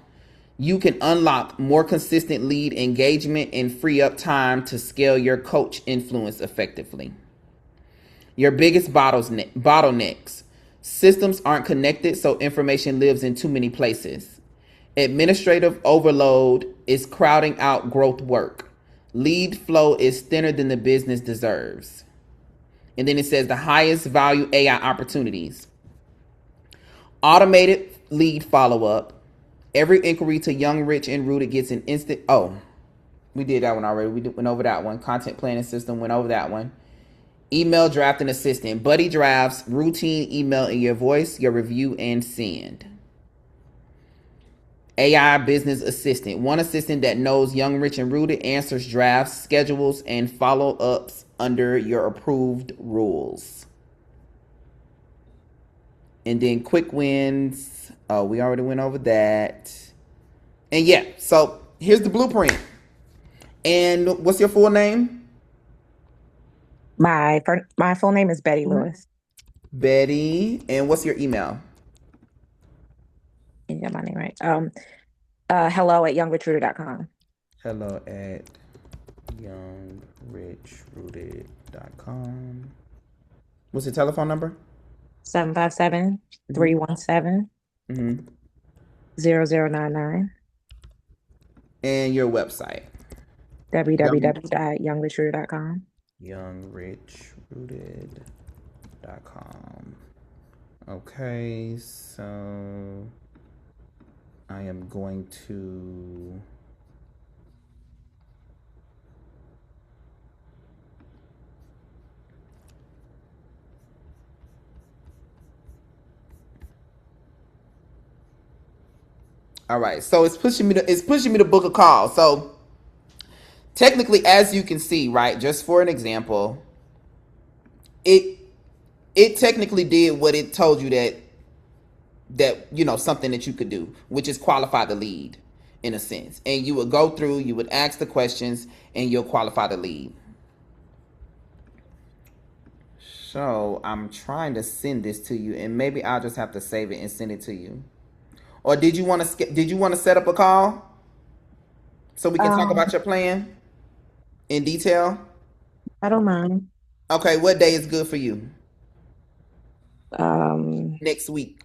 you can unlock more consistent lead engagement and free up time to scale your coach influence effectively. Your biggest bottlenecks: Systems aren't connected, so information lives in too many places. Administrative overload is crowding out growth work. Lead flow is thinner than the business deserves. And then it says the highest value AI opportunities. Automated lead follow-up. Every inquiry to Young, Rich, and Rooted gets an instant. Oh, we did that one already. We went over that one. Content planning system, went over that one. Email drafting assistant. Buddy drafts routine email in your voice, your review, and send. AI business assistant. One assistant that knows Young, Rich, and Rooted, answers drafts, schedules, and follow-ups under your approved rules. And then quick wins. Oh, we already went over that. And yeah, so here's the blueprint. And what's your full name? My full name is Betty Lewis. Betty. And what's your email? You got my name right. Hello@youngrichrooted.com. Hello@youngrichrooted.com. What's your telephone number? 757-317 0099. And your website? www.youngrichrooted.com. youngrichrooted.com. Okay, so I am going to all right, so it's pushing me to book a call. So technically, as you can see, right, just for an example, it technically did what it told you that something that you could do, which is qualify the lead in a sense. And you would go through, you would ask the questions, and you'll qualify the lead. So I'm trying to send this to you, and maybe I'll just have to save it and send it to you. Or did you want to set up a call so we can talk about your plan in detail? I don't mind. Okay, what day is good for you? Next week.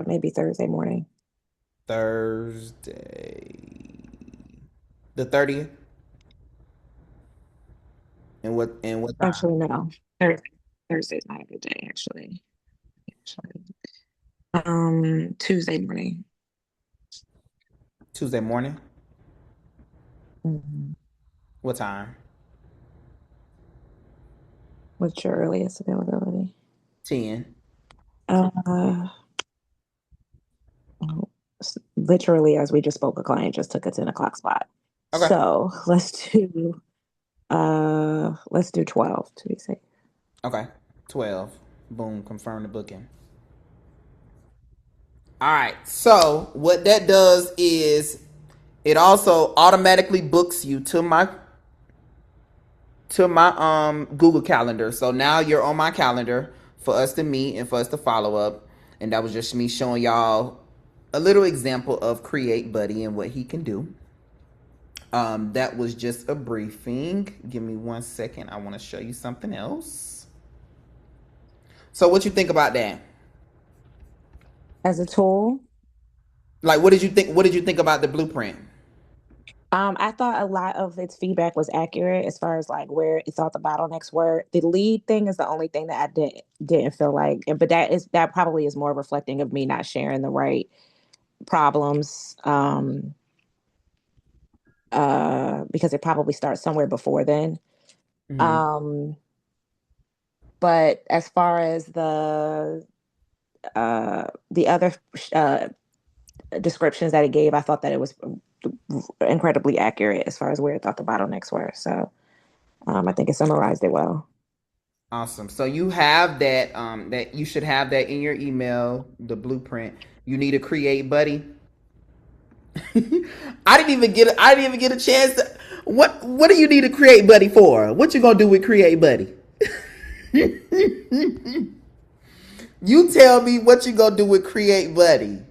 Maybe Thursday morning. Thursday. The 30th? And what time? Actually, no. Thursday's not a good day, actually. Tuesday morning. Tuesday morning? Mm-hmm. What time? What's your earliest availability? 10. Literally, as we just spoke, a client just took a 10 o'clock spot. Okay. So let's do 12 to be safe. Okay. 12. Boom. Confirm the booking. All right. So what that does is it also automatically books you to my Google Calendar. So now you're on my calendar for us to meet and for us to follow up. And that was just me showing y'all a little example of Create Buddy and what he can do. That was just a briefing. Give me 1 second. I want to show you something else. So what you think about that? As a tool? Like, what did you think? What did you think about the blueprint? I thought a lot of its feedback was accurate as far as like where it thought the bottlenecks were. The lead thing is the only thing that I didn't feel like, but that probably is more reflecting of me not sharing the right problems. Because it probably starts somewhere before then. Mm-hmm. But as far as the other descriptions that it gave, I thought that it was incredibly accurate as far as where it thought the bottlenecks were. So I think it summarized it well. Awesome. So you have that. That you should have that in your email. The blueprint. You need to Create Buddy. I didn't even get a chance to. What do you need to Create Buddy for? What you gonna do with Create Buddy? You tell me what you gonna do with Create Buddy.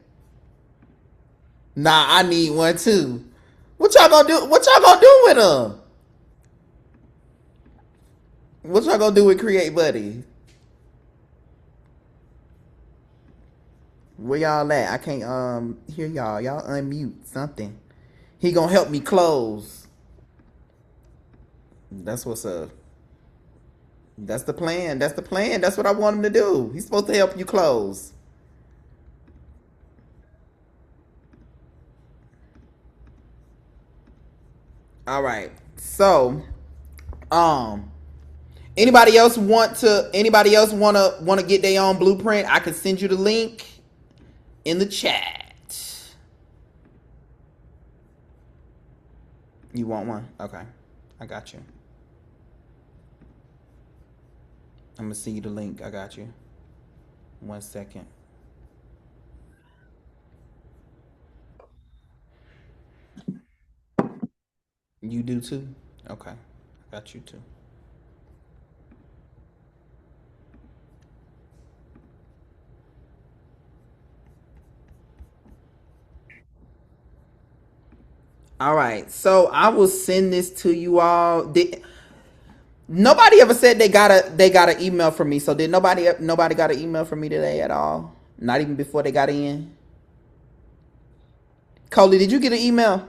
Nah, I need one too. What y'all gonna do? What y'all gonna do with them? What y'all gonna do with Create Buddy? Where y'all at? I can't hear y'all. Y'all unmute something. He gonna help me close. That's what's up. That's the plan. That's the plan. That's what I want him to do. He's supposed to help you close. All right. So, anybody else want to get their own blueprint? I can send you the link in the chat. You want one? Okay. I got you. I'm gonna send you the link. I got you. 1 second. You do too? Okay. I got you too. All right. So I will send this to you all. Nobody ever said they got an email from me. So did nobody got an email from me today at all? Not even before they got in. Coley, did you get an email?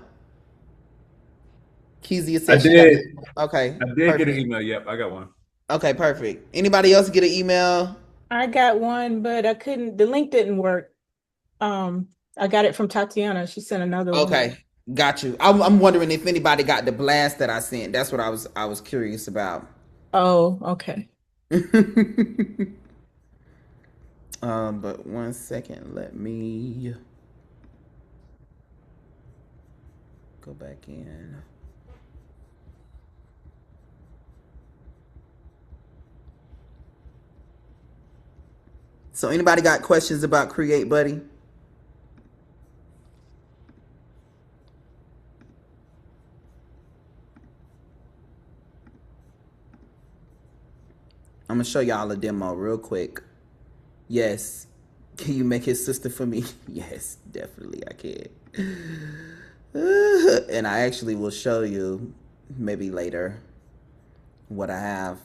Kezia said I did. Okay. I did get an email. Yep, I got one. Okay, perfect. Anybody else get an email? I got one, but I couldn't. The link didn't work. I got it from Tatiana. She sent another one. Okay, got you. I'm wondering if anybody got the blast that I sent. That's what I was curious about. Oh, okay. But 1 second. Let me go back in. So anybody got questions about Create Buddy? I'm gonna show y'all a demo real quick. Yes. Can you make his sister for me? Yes, definitely I can. And I actually will show you maybe later what I have.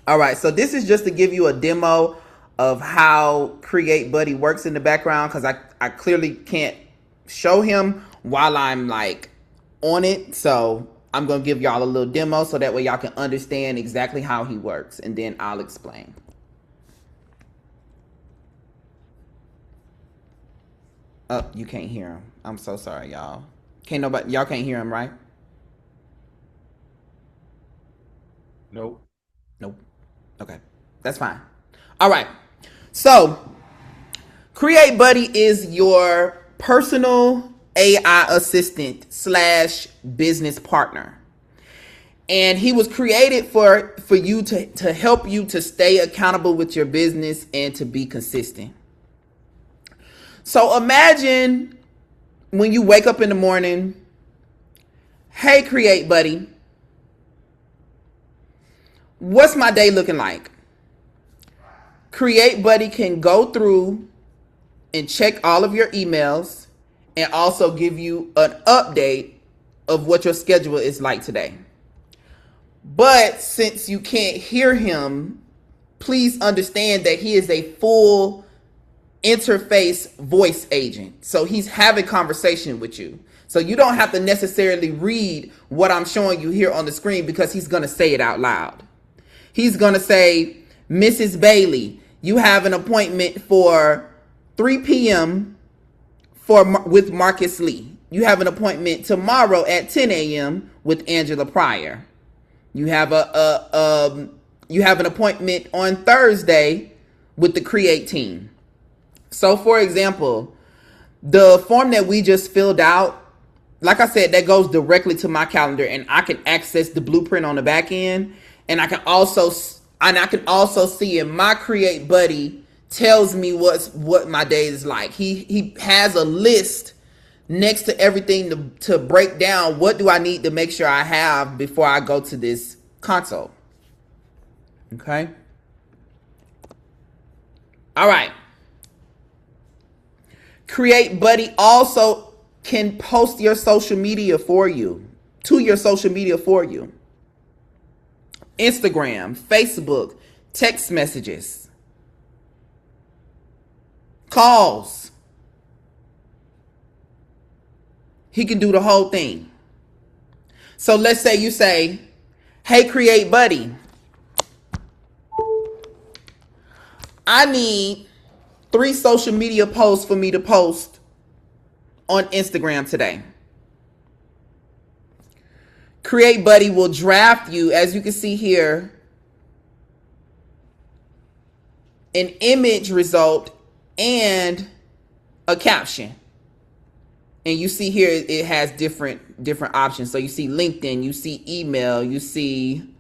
All right, so this is just to give you a demo of how Create Buddy works in the background, because I clearly can't show him while I'm like on it. So I'm gonna give y'all a little demo so that way y'all can understand exactly how he works, and then I'll explain. Oh, you can't hear him. I'm so sorry, y'all. Y'all can't hear him, right? Nope. Nope. Okay, that's fine. All right. So, Create Buddy is your personal AI assistant / business partner. And he was created for you to help you to stay accountable with your business and to be consistent. So imagine when you wake up in the morning, hey, Create Buddy, what's my day looking like? Create Buddy can go through and check all of your emails and also give you an update of what your schedule is like today. But since you can't hear him, please understand that he is a full interface voice agent. So he's having conversation with you. So you don't have to necessarily read what I'm showing you here on the screen, because he's going to say it out loud. He's going to say, Mrs. Bailey, you have an appointment for 3 p.m. with Marcus Lee. You have an appointment tomorrow at 10 a.m. with Angela Pryor. You have an appointment on Thursday with the Create team. So, for example, the form that we just filled out, like I said, that goes directly to my calendar, and I can access the blueprint on the back end, and I can also see in my Create Buddy tells me what my day is like. He has a list next to everything to break down what do I need to make sure I have before I go to this console. Okay. All right. Create Buddy also can post your social media for you, to your social media for you. Instagram, Facebook, text messages, calls. He can do the whole thing. So let's say you say, hey, Create Buddy, I need 3 social media posts for me to post on Instagram today. Create Buddy will draft you, as you can see here, an image result and a caption. And you see here it has different options. So you see LinkedIn, you see email, you see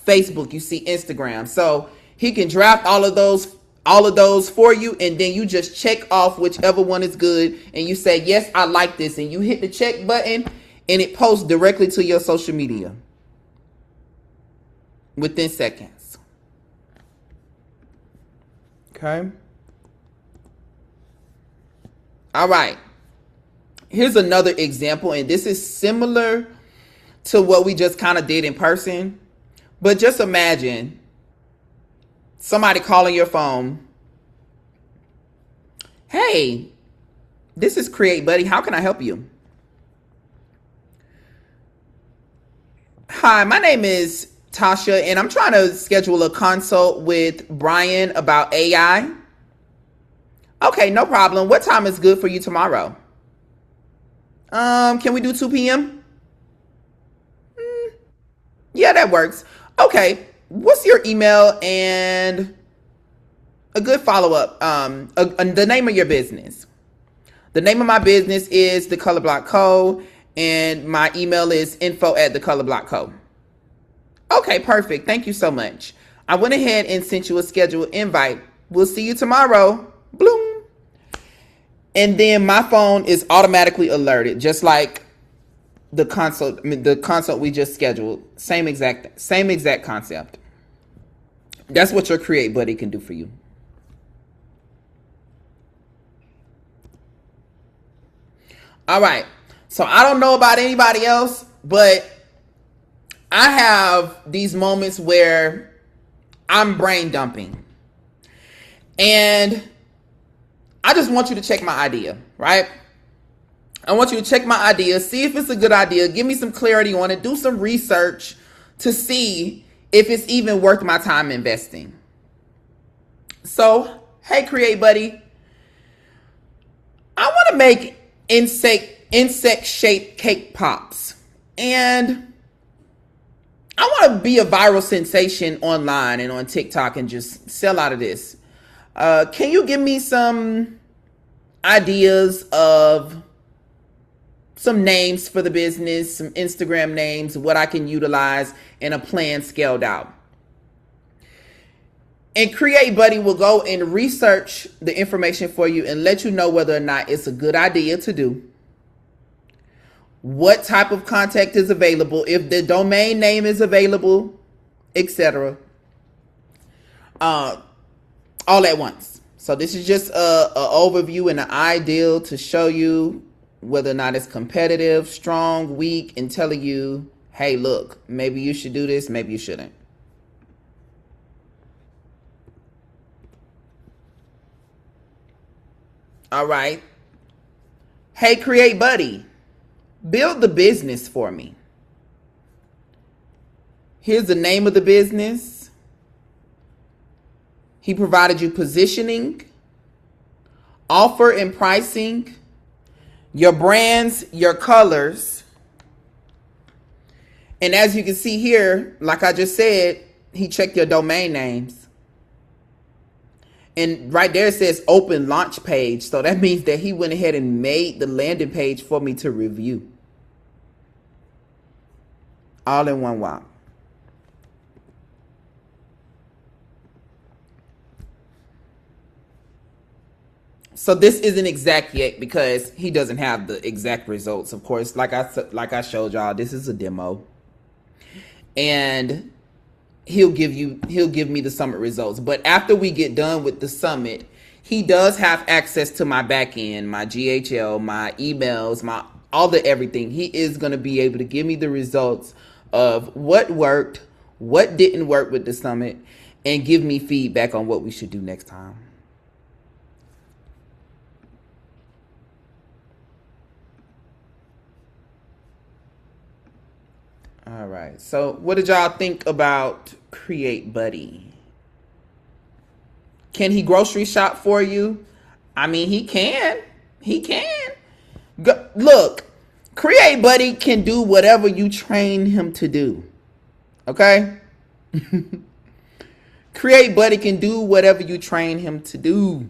Facebook, you see Instagram. So he can draft all of those for you, and then you just check off whichever one is good, and you say, yes, I like this, and you hit the check button, and it posts directly to your social media within seconds. Okay. All right. Here's another example, and this is similar to what we just kind of did in person, but just imagine somebody calling your phone. Hey, this is Create Buddy. How can I help you? Hi, my name is Tasha, and I'm trying to schedule a consult with Brian about AI. Okay, no problem. What time is good for you tomorrow? Can we do 2 p.m.? Yeah, that works. Okay, what's your email and a good follow-up? The name of your business. The name of my business is The Color Block Co. And my email is info@thecolorblockco. Okay, perfect. Thank you so much. I went ahead and sent you a scheduled invite. We'll see you tomorrow. Bloom. And then my phone is automatically alerted, just like the consult we just scheduled. Same exact concept. That's what your Create Buddy can do for you. All right. So I don't know about anybody else, but I have these moments where I'm brain dumping. And I just want you to check my idea, right? I want you to check my idea, see if it's a good idea, give me some clarity on it, do some research to see if it's even worth my time investing. So, hey, Create Buddy, I want to make insect-shaped cake pops. And I want to be a viral sensation online and on TikTok and just sell out of this. Can you give me some ideas of some names for the business, some Instagram names, what I can utilize, and a plan scaled out? And Create Buddy will go and research the information for you and let you know whether or not it's a good idea to do, what type of contact is available, if the domain name is available, etc. All at once. So this is just an overview and an ideal to show you whether or not it's competitive, strong, weak, and telling you, hey, look, maybe you should do this, maybe you shouldn't. All right. Hey, Create Buddy, build the business for me. Here's the name of the business. He provided you positioning, offer and pricing, your brands, your colors. And as you can see here, like I just said, he checked your domain names. And right there it says open launch page. So that means that he went ahead and made the landing page for me to review. All in one whop. So this isn't exact yet because he doesn't have the exact results. Of course, like I showed y'all, this is a demo. And he'll give me the summit results. But after we get done with the summit, he does have access to my back end, my GHL, my emails, all the everything. He is going to be able to give me the results of what worked, what didn't work with the summit, and give me feedback on what we should do next time. All right. So, what did y'all think about Create Buddy? Can he grocery shop for you? I mean, he can. He can. Look, Create Buddy can do whatever you train him to do. Okay? Create Buddy can do whatever you train him to do.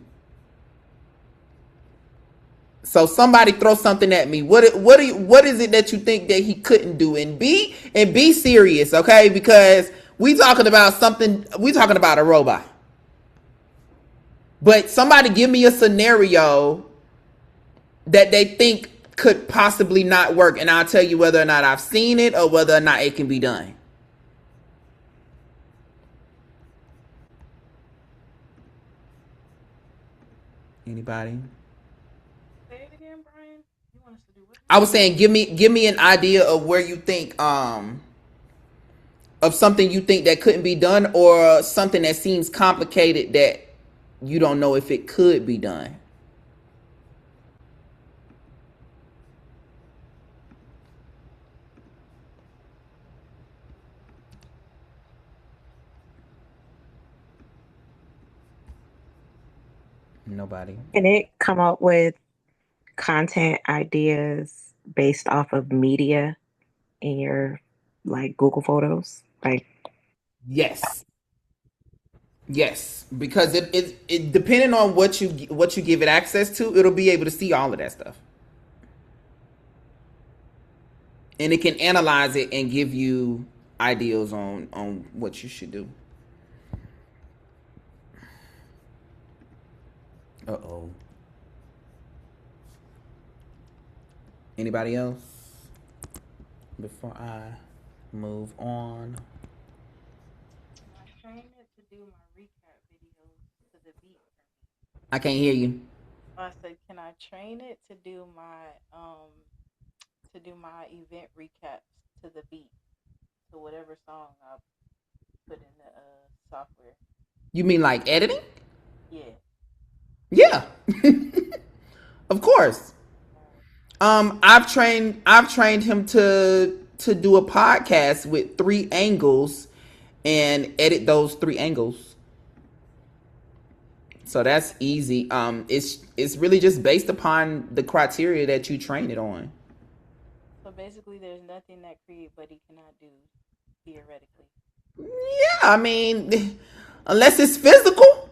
So somebody throw something at me. What is it that you think that he couldn't do? And be serious, okay? Because we talking about a robot. But somebody give me a scenario that they think could possibly not work, and I'll tell you whether or not I've seen it or whether or not it can be done. Anybody? Say it again, Brian. You want us to do what? I was saying, give me an idea of where you think of something you think that couldn't be done, or something that seems complicated that you don't know if it could be done. Nobody. Can it come up with content ideas based off of media in your like Google Photos? Like, Yes. Yes, because it depending on what you give it access to, it'll be able to see all of that stuff, and it can analyze it and give you ideas on what you should do. Uh-oh. Anybody else before I move on? Train it to do my recap videos to the beat. I can't hear you. I said, can I train it to do my event recaps to the beat, to whatever song I put in the software? You mean like editing? Yeah. Yeah. Of course. I've trained him to do a podcast with 3 angles and edit those 3 angles. So that's easy. It's really just based upon the criteria that you train it on. So basically, there's nothing that Create Buddy cannot do theoretically. Yeah, I mean, unless it's physical,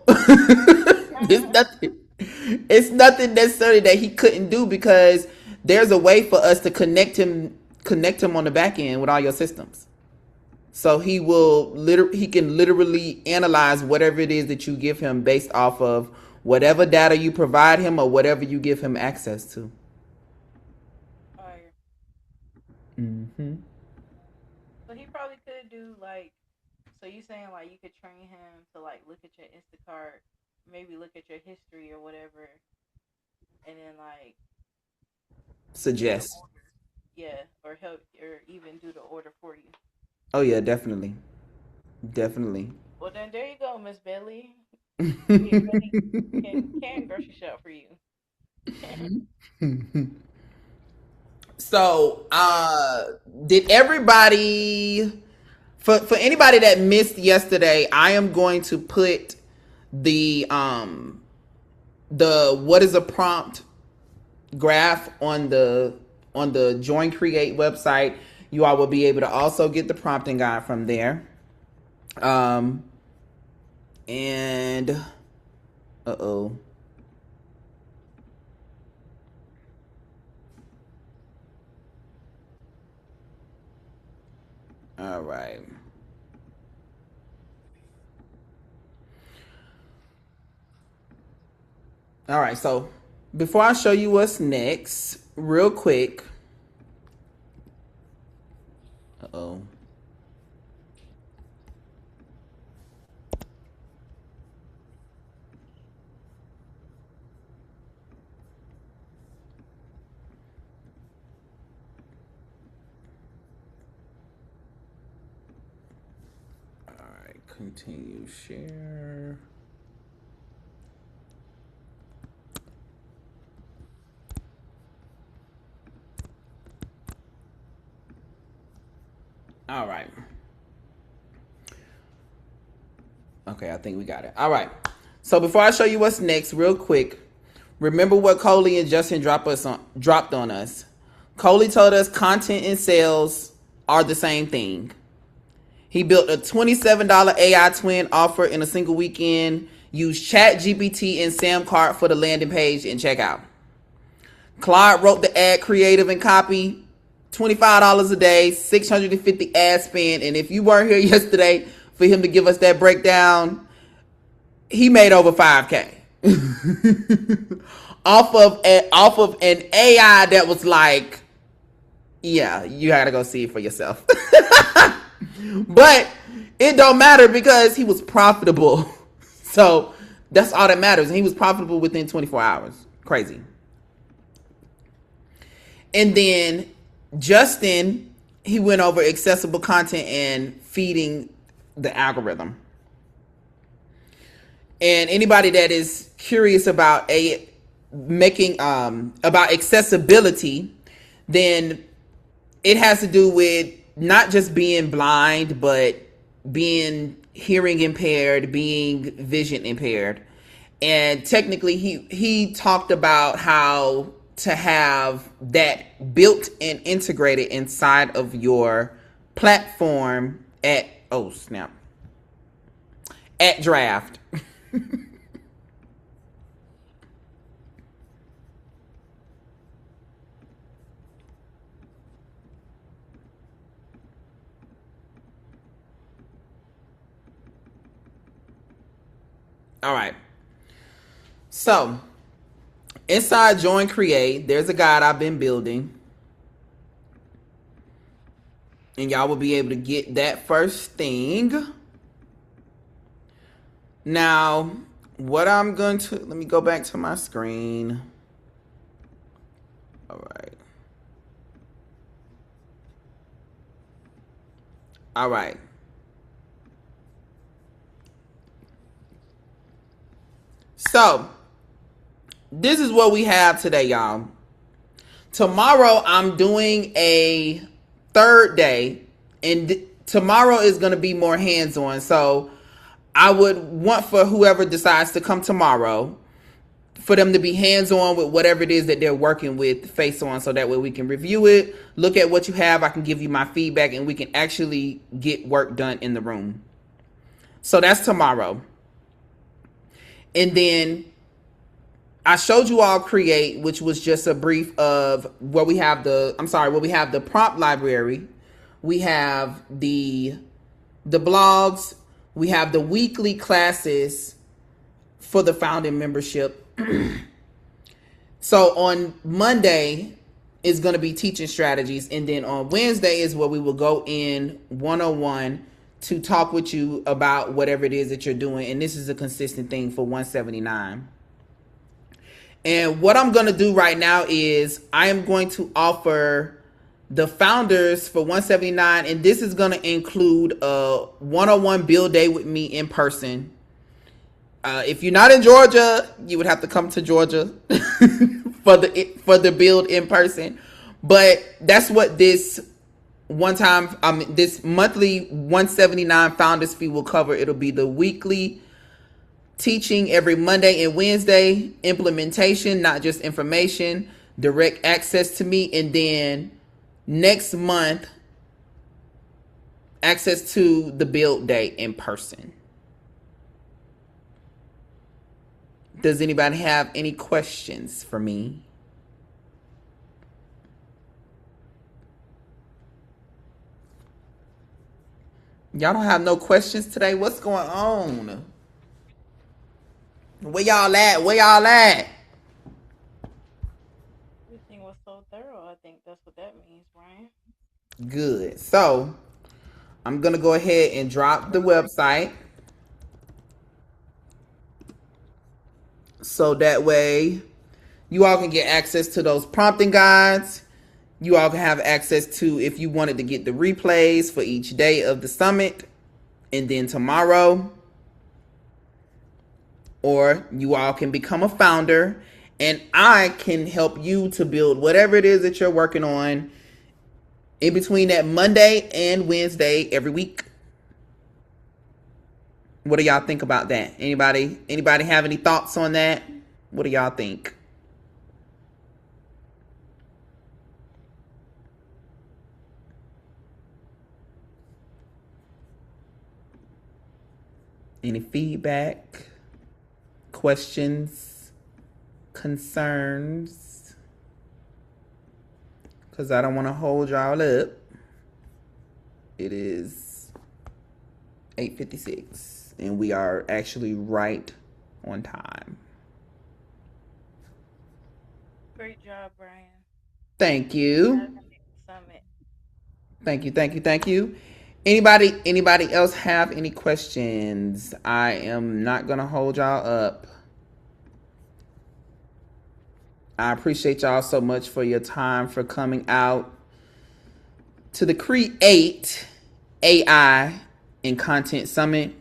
it's nothing necessarily that he couldn't do, because there's a way for us to connect him on the back end with all your systems. So he can literally analyze whatever it is that you give him based off of whatever data you provide him or whatever you give him access to. Fire. Mm-hmm. So he probably could do like, so you saying like you could train him to like look at your Instacart, maybe look at your history or whatever, and then like Suggest. Yeah, or help, or even do the order for you. Oh yeah, definitely. Well then, there you go, Miss Belly. Can grocery shop for you. So, did everybody, for anybody that missed yesterday, I am going to put the what is a prompt graph on the Join Create website. You all will be able to also get the prompting guide from there. And uh-oh. All right. All right, so before I show you what's next, real quick. Uh-oh. Continue share. All right. Okay, I think we got it. All right. So before I show you what's next, real quick, remember what Coley and Justin dropped on us. Coley told us content and sales are the same thing. He built a $27 AI twin offer in a single weekend. Use ChatGPT and Samcart for the landing page and checkout. Claude wrote the ad creative and copy. $25 a day, 650 ad spend. And if you weren't here yesterday for him to give us that breakdown, he made over $5K off of an AI that was like, yeah, you gotta go see it for yourself. But it don't matter because he was profitable. So that's all that matters. And he was profitable within 24 hours. Crazy. And then Justin, he went over accessible content and feeding the algorithm. And anybody that is curious about about accessibility, then it has to do with not just being blind, but being hearing impaired, being vision impaired. And technically he talked about how to have that built and integrated inside of your platform at Draft. All right. So inside Join Create, there's a guide I've been building. And y'all will be able to get that first thing. Now, what I'm going to, let me go back to my screen. All right. All right. So, this is what we have today, y'all. Tomorrow, I'm doing a third day, and tomorrow is going to be more hands-on. So, I would want for whoever decides to come tomorrow, for them to be hands-on with whatever it is that they're working with face-on, so that way we can review it, look at what you have, I can give you my feedback, and we can actually get work done in the room. So, that's tomorrow. And then I showed you all Create, which was just a brief of where we have the prompt library. We have the blogs. We have the weekly classes for the founding membership. So on Monday is going to be teaching strategies. And then on Wednesday is where we will go in 101 to talk with you about whatever it is that you're doing. And this is a consistent thing for 179. And what I'm going to do right now is I am going to offer the founders for 179. And this is going to include a 101 build day with me in person. If you're not in Georgia, you would have to come to Georgia for the build in person. But that's what this this monthly 179 founders fee will cover. It'll be the weekly teaching every Monday and Wednesday, implementation, not just information, direct access to me, and then next month, access to the build day in person. Does anybody have any questions for me? Y'all don't have no questions today? What's going on? Where y'all at? Everything was so thorough. I think that's what that means, Brian. Good. So, I'm going to go ahead and drop the website. So that way, you all can get access to those prompting guides. You all can have access to, if you wanted to get the replays for each day of the summit And then tomorrow, or you all can become a founder, and I can help you to build whatever it is that you're working on in between that Monday and Wednesday every week. What do y'all think about that? Anybody have any thoughts on that? What do y'all think? Any feedback, questions, concerns? Because I don't want to hold y'all up. It is 8:56, and we are actually right on time. Great job, Brian. Thank you. Summit. Thank you. Anybody else have any questions? I am not gonna hold y'all up. I appreciate y'all so much for your time, for coming out to the Create AI and Content Summit.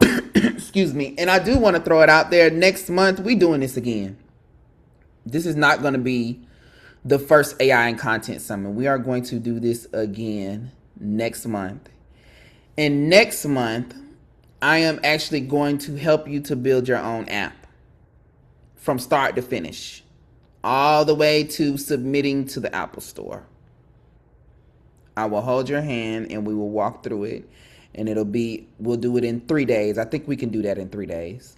Excuse me. And I do want to throw it out there. Next month, we doing this again. This is not going to be the first AI and Content Summit. We are going to do this again next month. And next month, I am actually going to help you to build your own app from start to finish, all the way to submitting to the Apple Store. I will hold your hand and we will walk through it, and we'll do it in 3 days. I think we can do that in 3 days.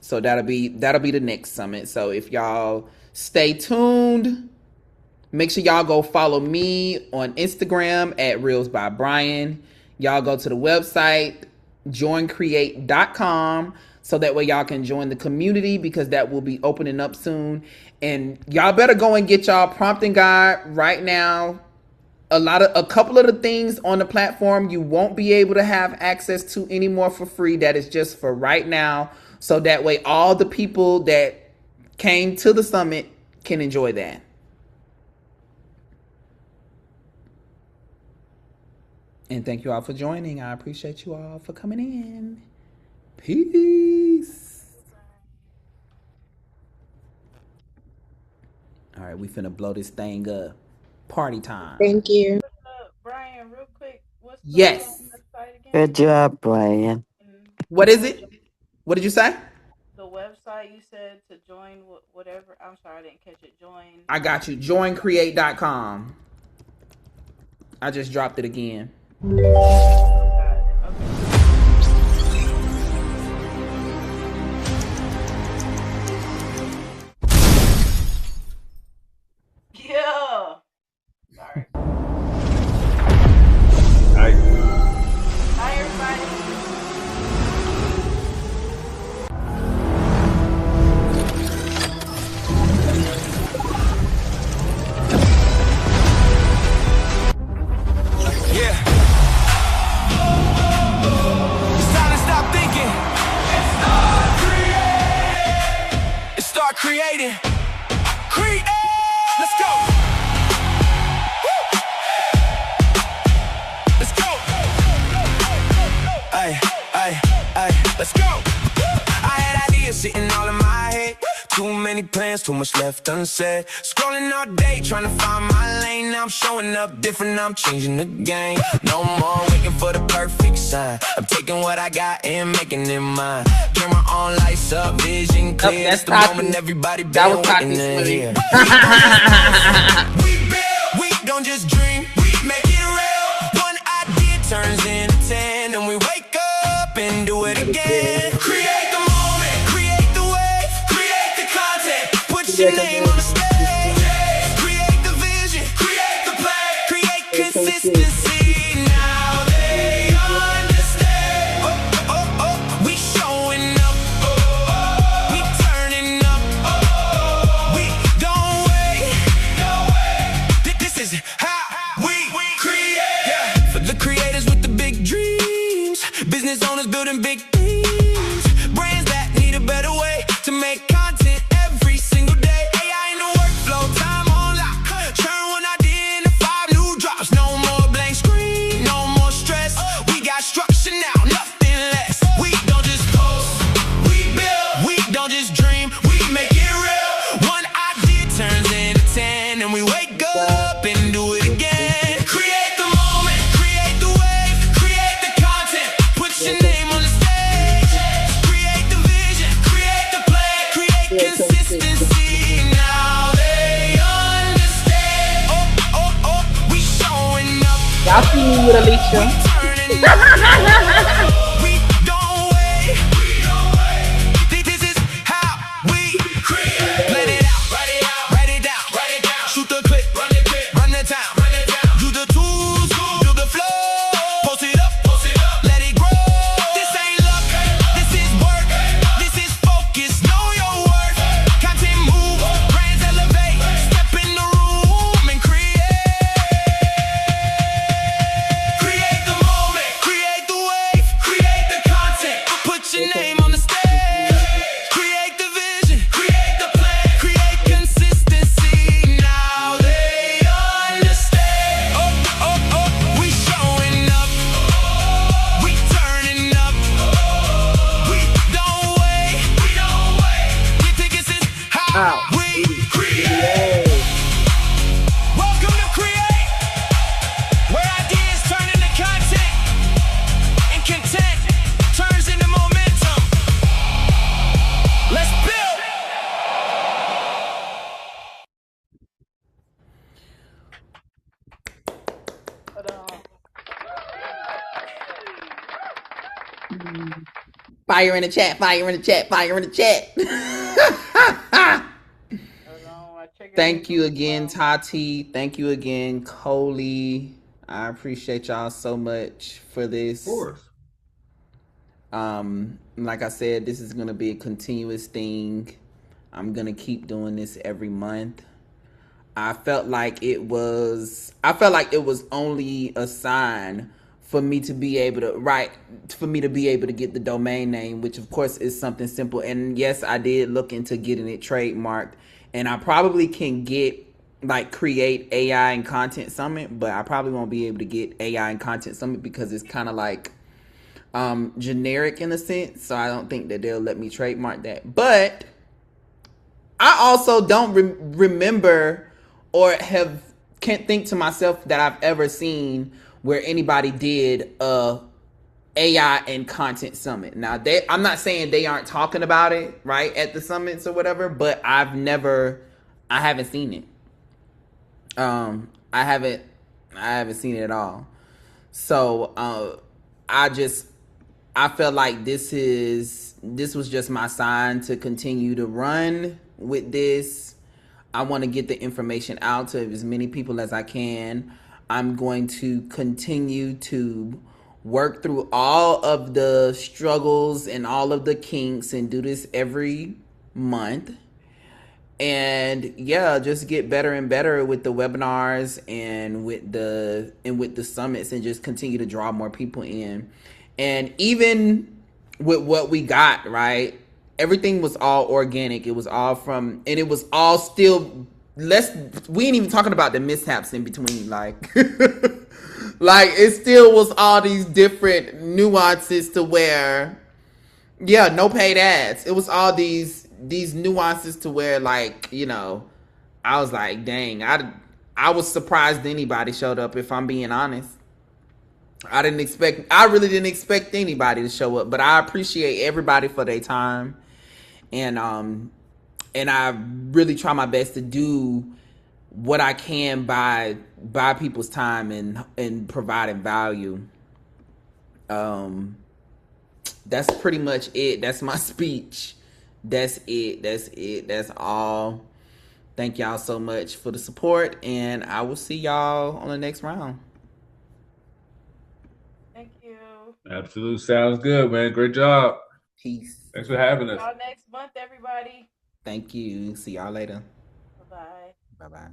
So that'll be the next summit. So if y'all stay tuned, make sure y'all go follow me on Instagram at Reels by Brian. Y'all go to the website, joincreate.com, so that way y'all can join the community, because that will be opening up soon. And y'all better go and get y'all prompting guide right now. A couple of the things on the platform you won't be able to have access to anymore for free. That is just for right now. So that way all the people that came to the summit can enjoy that. And thank you all for joining. I appreciate you all for coming in. Peace. All right, we finna blow this thing up. Party time. Thank you. Brian, real quick, what's the Yes. website again? Good job, Brian. What is it? What did you say? The website you said to join whatever. I'm sorry, I didn't catch it. Join. I got you. Joincreate.com. I just dropped it again. Yeah. Sorry. Hi. Hi, everybody. Yeah. It's time to stop thinking and start creating. Create. Let's go. Woo. Let's go. Ay, let's go. I had ideas sitting all in my head. Too many plans, too much left unsaid. Scrolling all day, trying to find my lane. Now I'm showing up different, I'm changing the game. No more waiting for the perfect sign. I'm taking what I got and making it mine. Camera on, lights up, vision clear. That's the moment everybody been waiting to hear. We build, we don't just dream, we make it real. One idea turns into 10, and we wake up and do it again. Create the moment, create the wave, create the content, put your name on the stage. Create the vision, create the play, create consistency. Now they understand. We showing up, we turning up, we don't wait. This is how we create. Yeah. For the creators with the big dreams, business owners building big things, brands that need a better way to make content every single day. AI in the workflow, time on lock, turn one idea into 5 new drops. Y'all see me with Alicia. We don't wait. This is how we create. Let it out, write it down, shoot the clip, run the town, do the tools, do the flow, post it up, let it grow. This ain't luck, this is work, this is focus, know your worth. Content move, brands elevate, step in the room and create the moment, create the wave, create the content, put your name on the stage, create the vision, create the plan, create consistency. Now they understand. We showing up, we turning up, we don't wait. This is how we create. Welcome to Create, where ideas turn into content and content turns into momentum. Let's build. Hold on. Fire in the chat, fire in the chat, fire in the chat. Thank you again, Tati. Thank you again, Coley. I appreciate y'all so much for this. Of course. Like I said, this is gonna be a continuous thing. I'm gonna keep doing this every month. I felt like it was only a sign for me to be able to get the domain name, which of course is something simple. And yes, I did look into getting it trademarked, and I probably can create AI and Content Summit, but I probably won't be able to get AI and Content Summit because it's kind of like generic in a sense. So I don't think that they'll let me trademark that. But I also don't remember or can't think to myself that I've ever seen where anybody did a AI and Content Summit. Now, I'm not saying they aren't talking about it right at the summits or whatever, but I haven't seen it. I haven't seen it at all. So I felt like this was just my sign to continue to run with this. I want to get the information out to as many people as I can. I'm going to continue to work through all of the struggles and all of the kinks and do this every month. And yeah, just get better and better with the webinars and with the summits, and just continue to draw more people in. And even with what we got, right? Everything was all organic. It was all and it was all still we ain't even talking about the mishaps in between, like like it still was all these different nuances to where, yeah, no paid ads. It was all these nuances to where, like, you know, I was like, dang, I was surprised anybody showed up, if I'm being honest. I really didn't expect anybody to show up, but I appreciate everybody for their time. And I really try my best to do what I can by people's time and providing value. That's pretty much it. That's my speech. That's it. That's all. Thank y'all so much for the support, and I will see y'all on the next round. Thank you. Absolutely. Sounds good, man. Great job. Peace. Thanks for having us. See y'all next month, everybody. Thank you. See y'all later. Bye-bye. Bye-bye.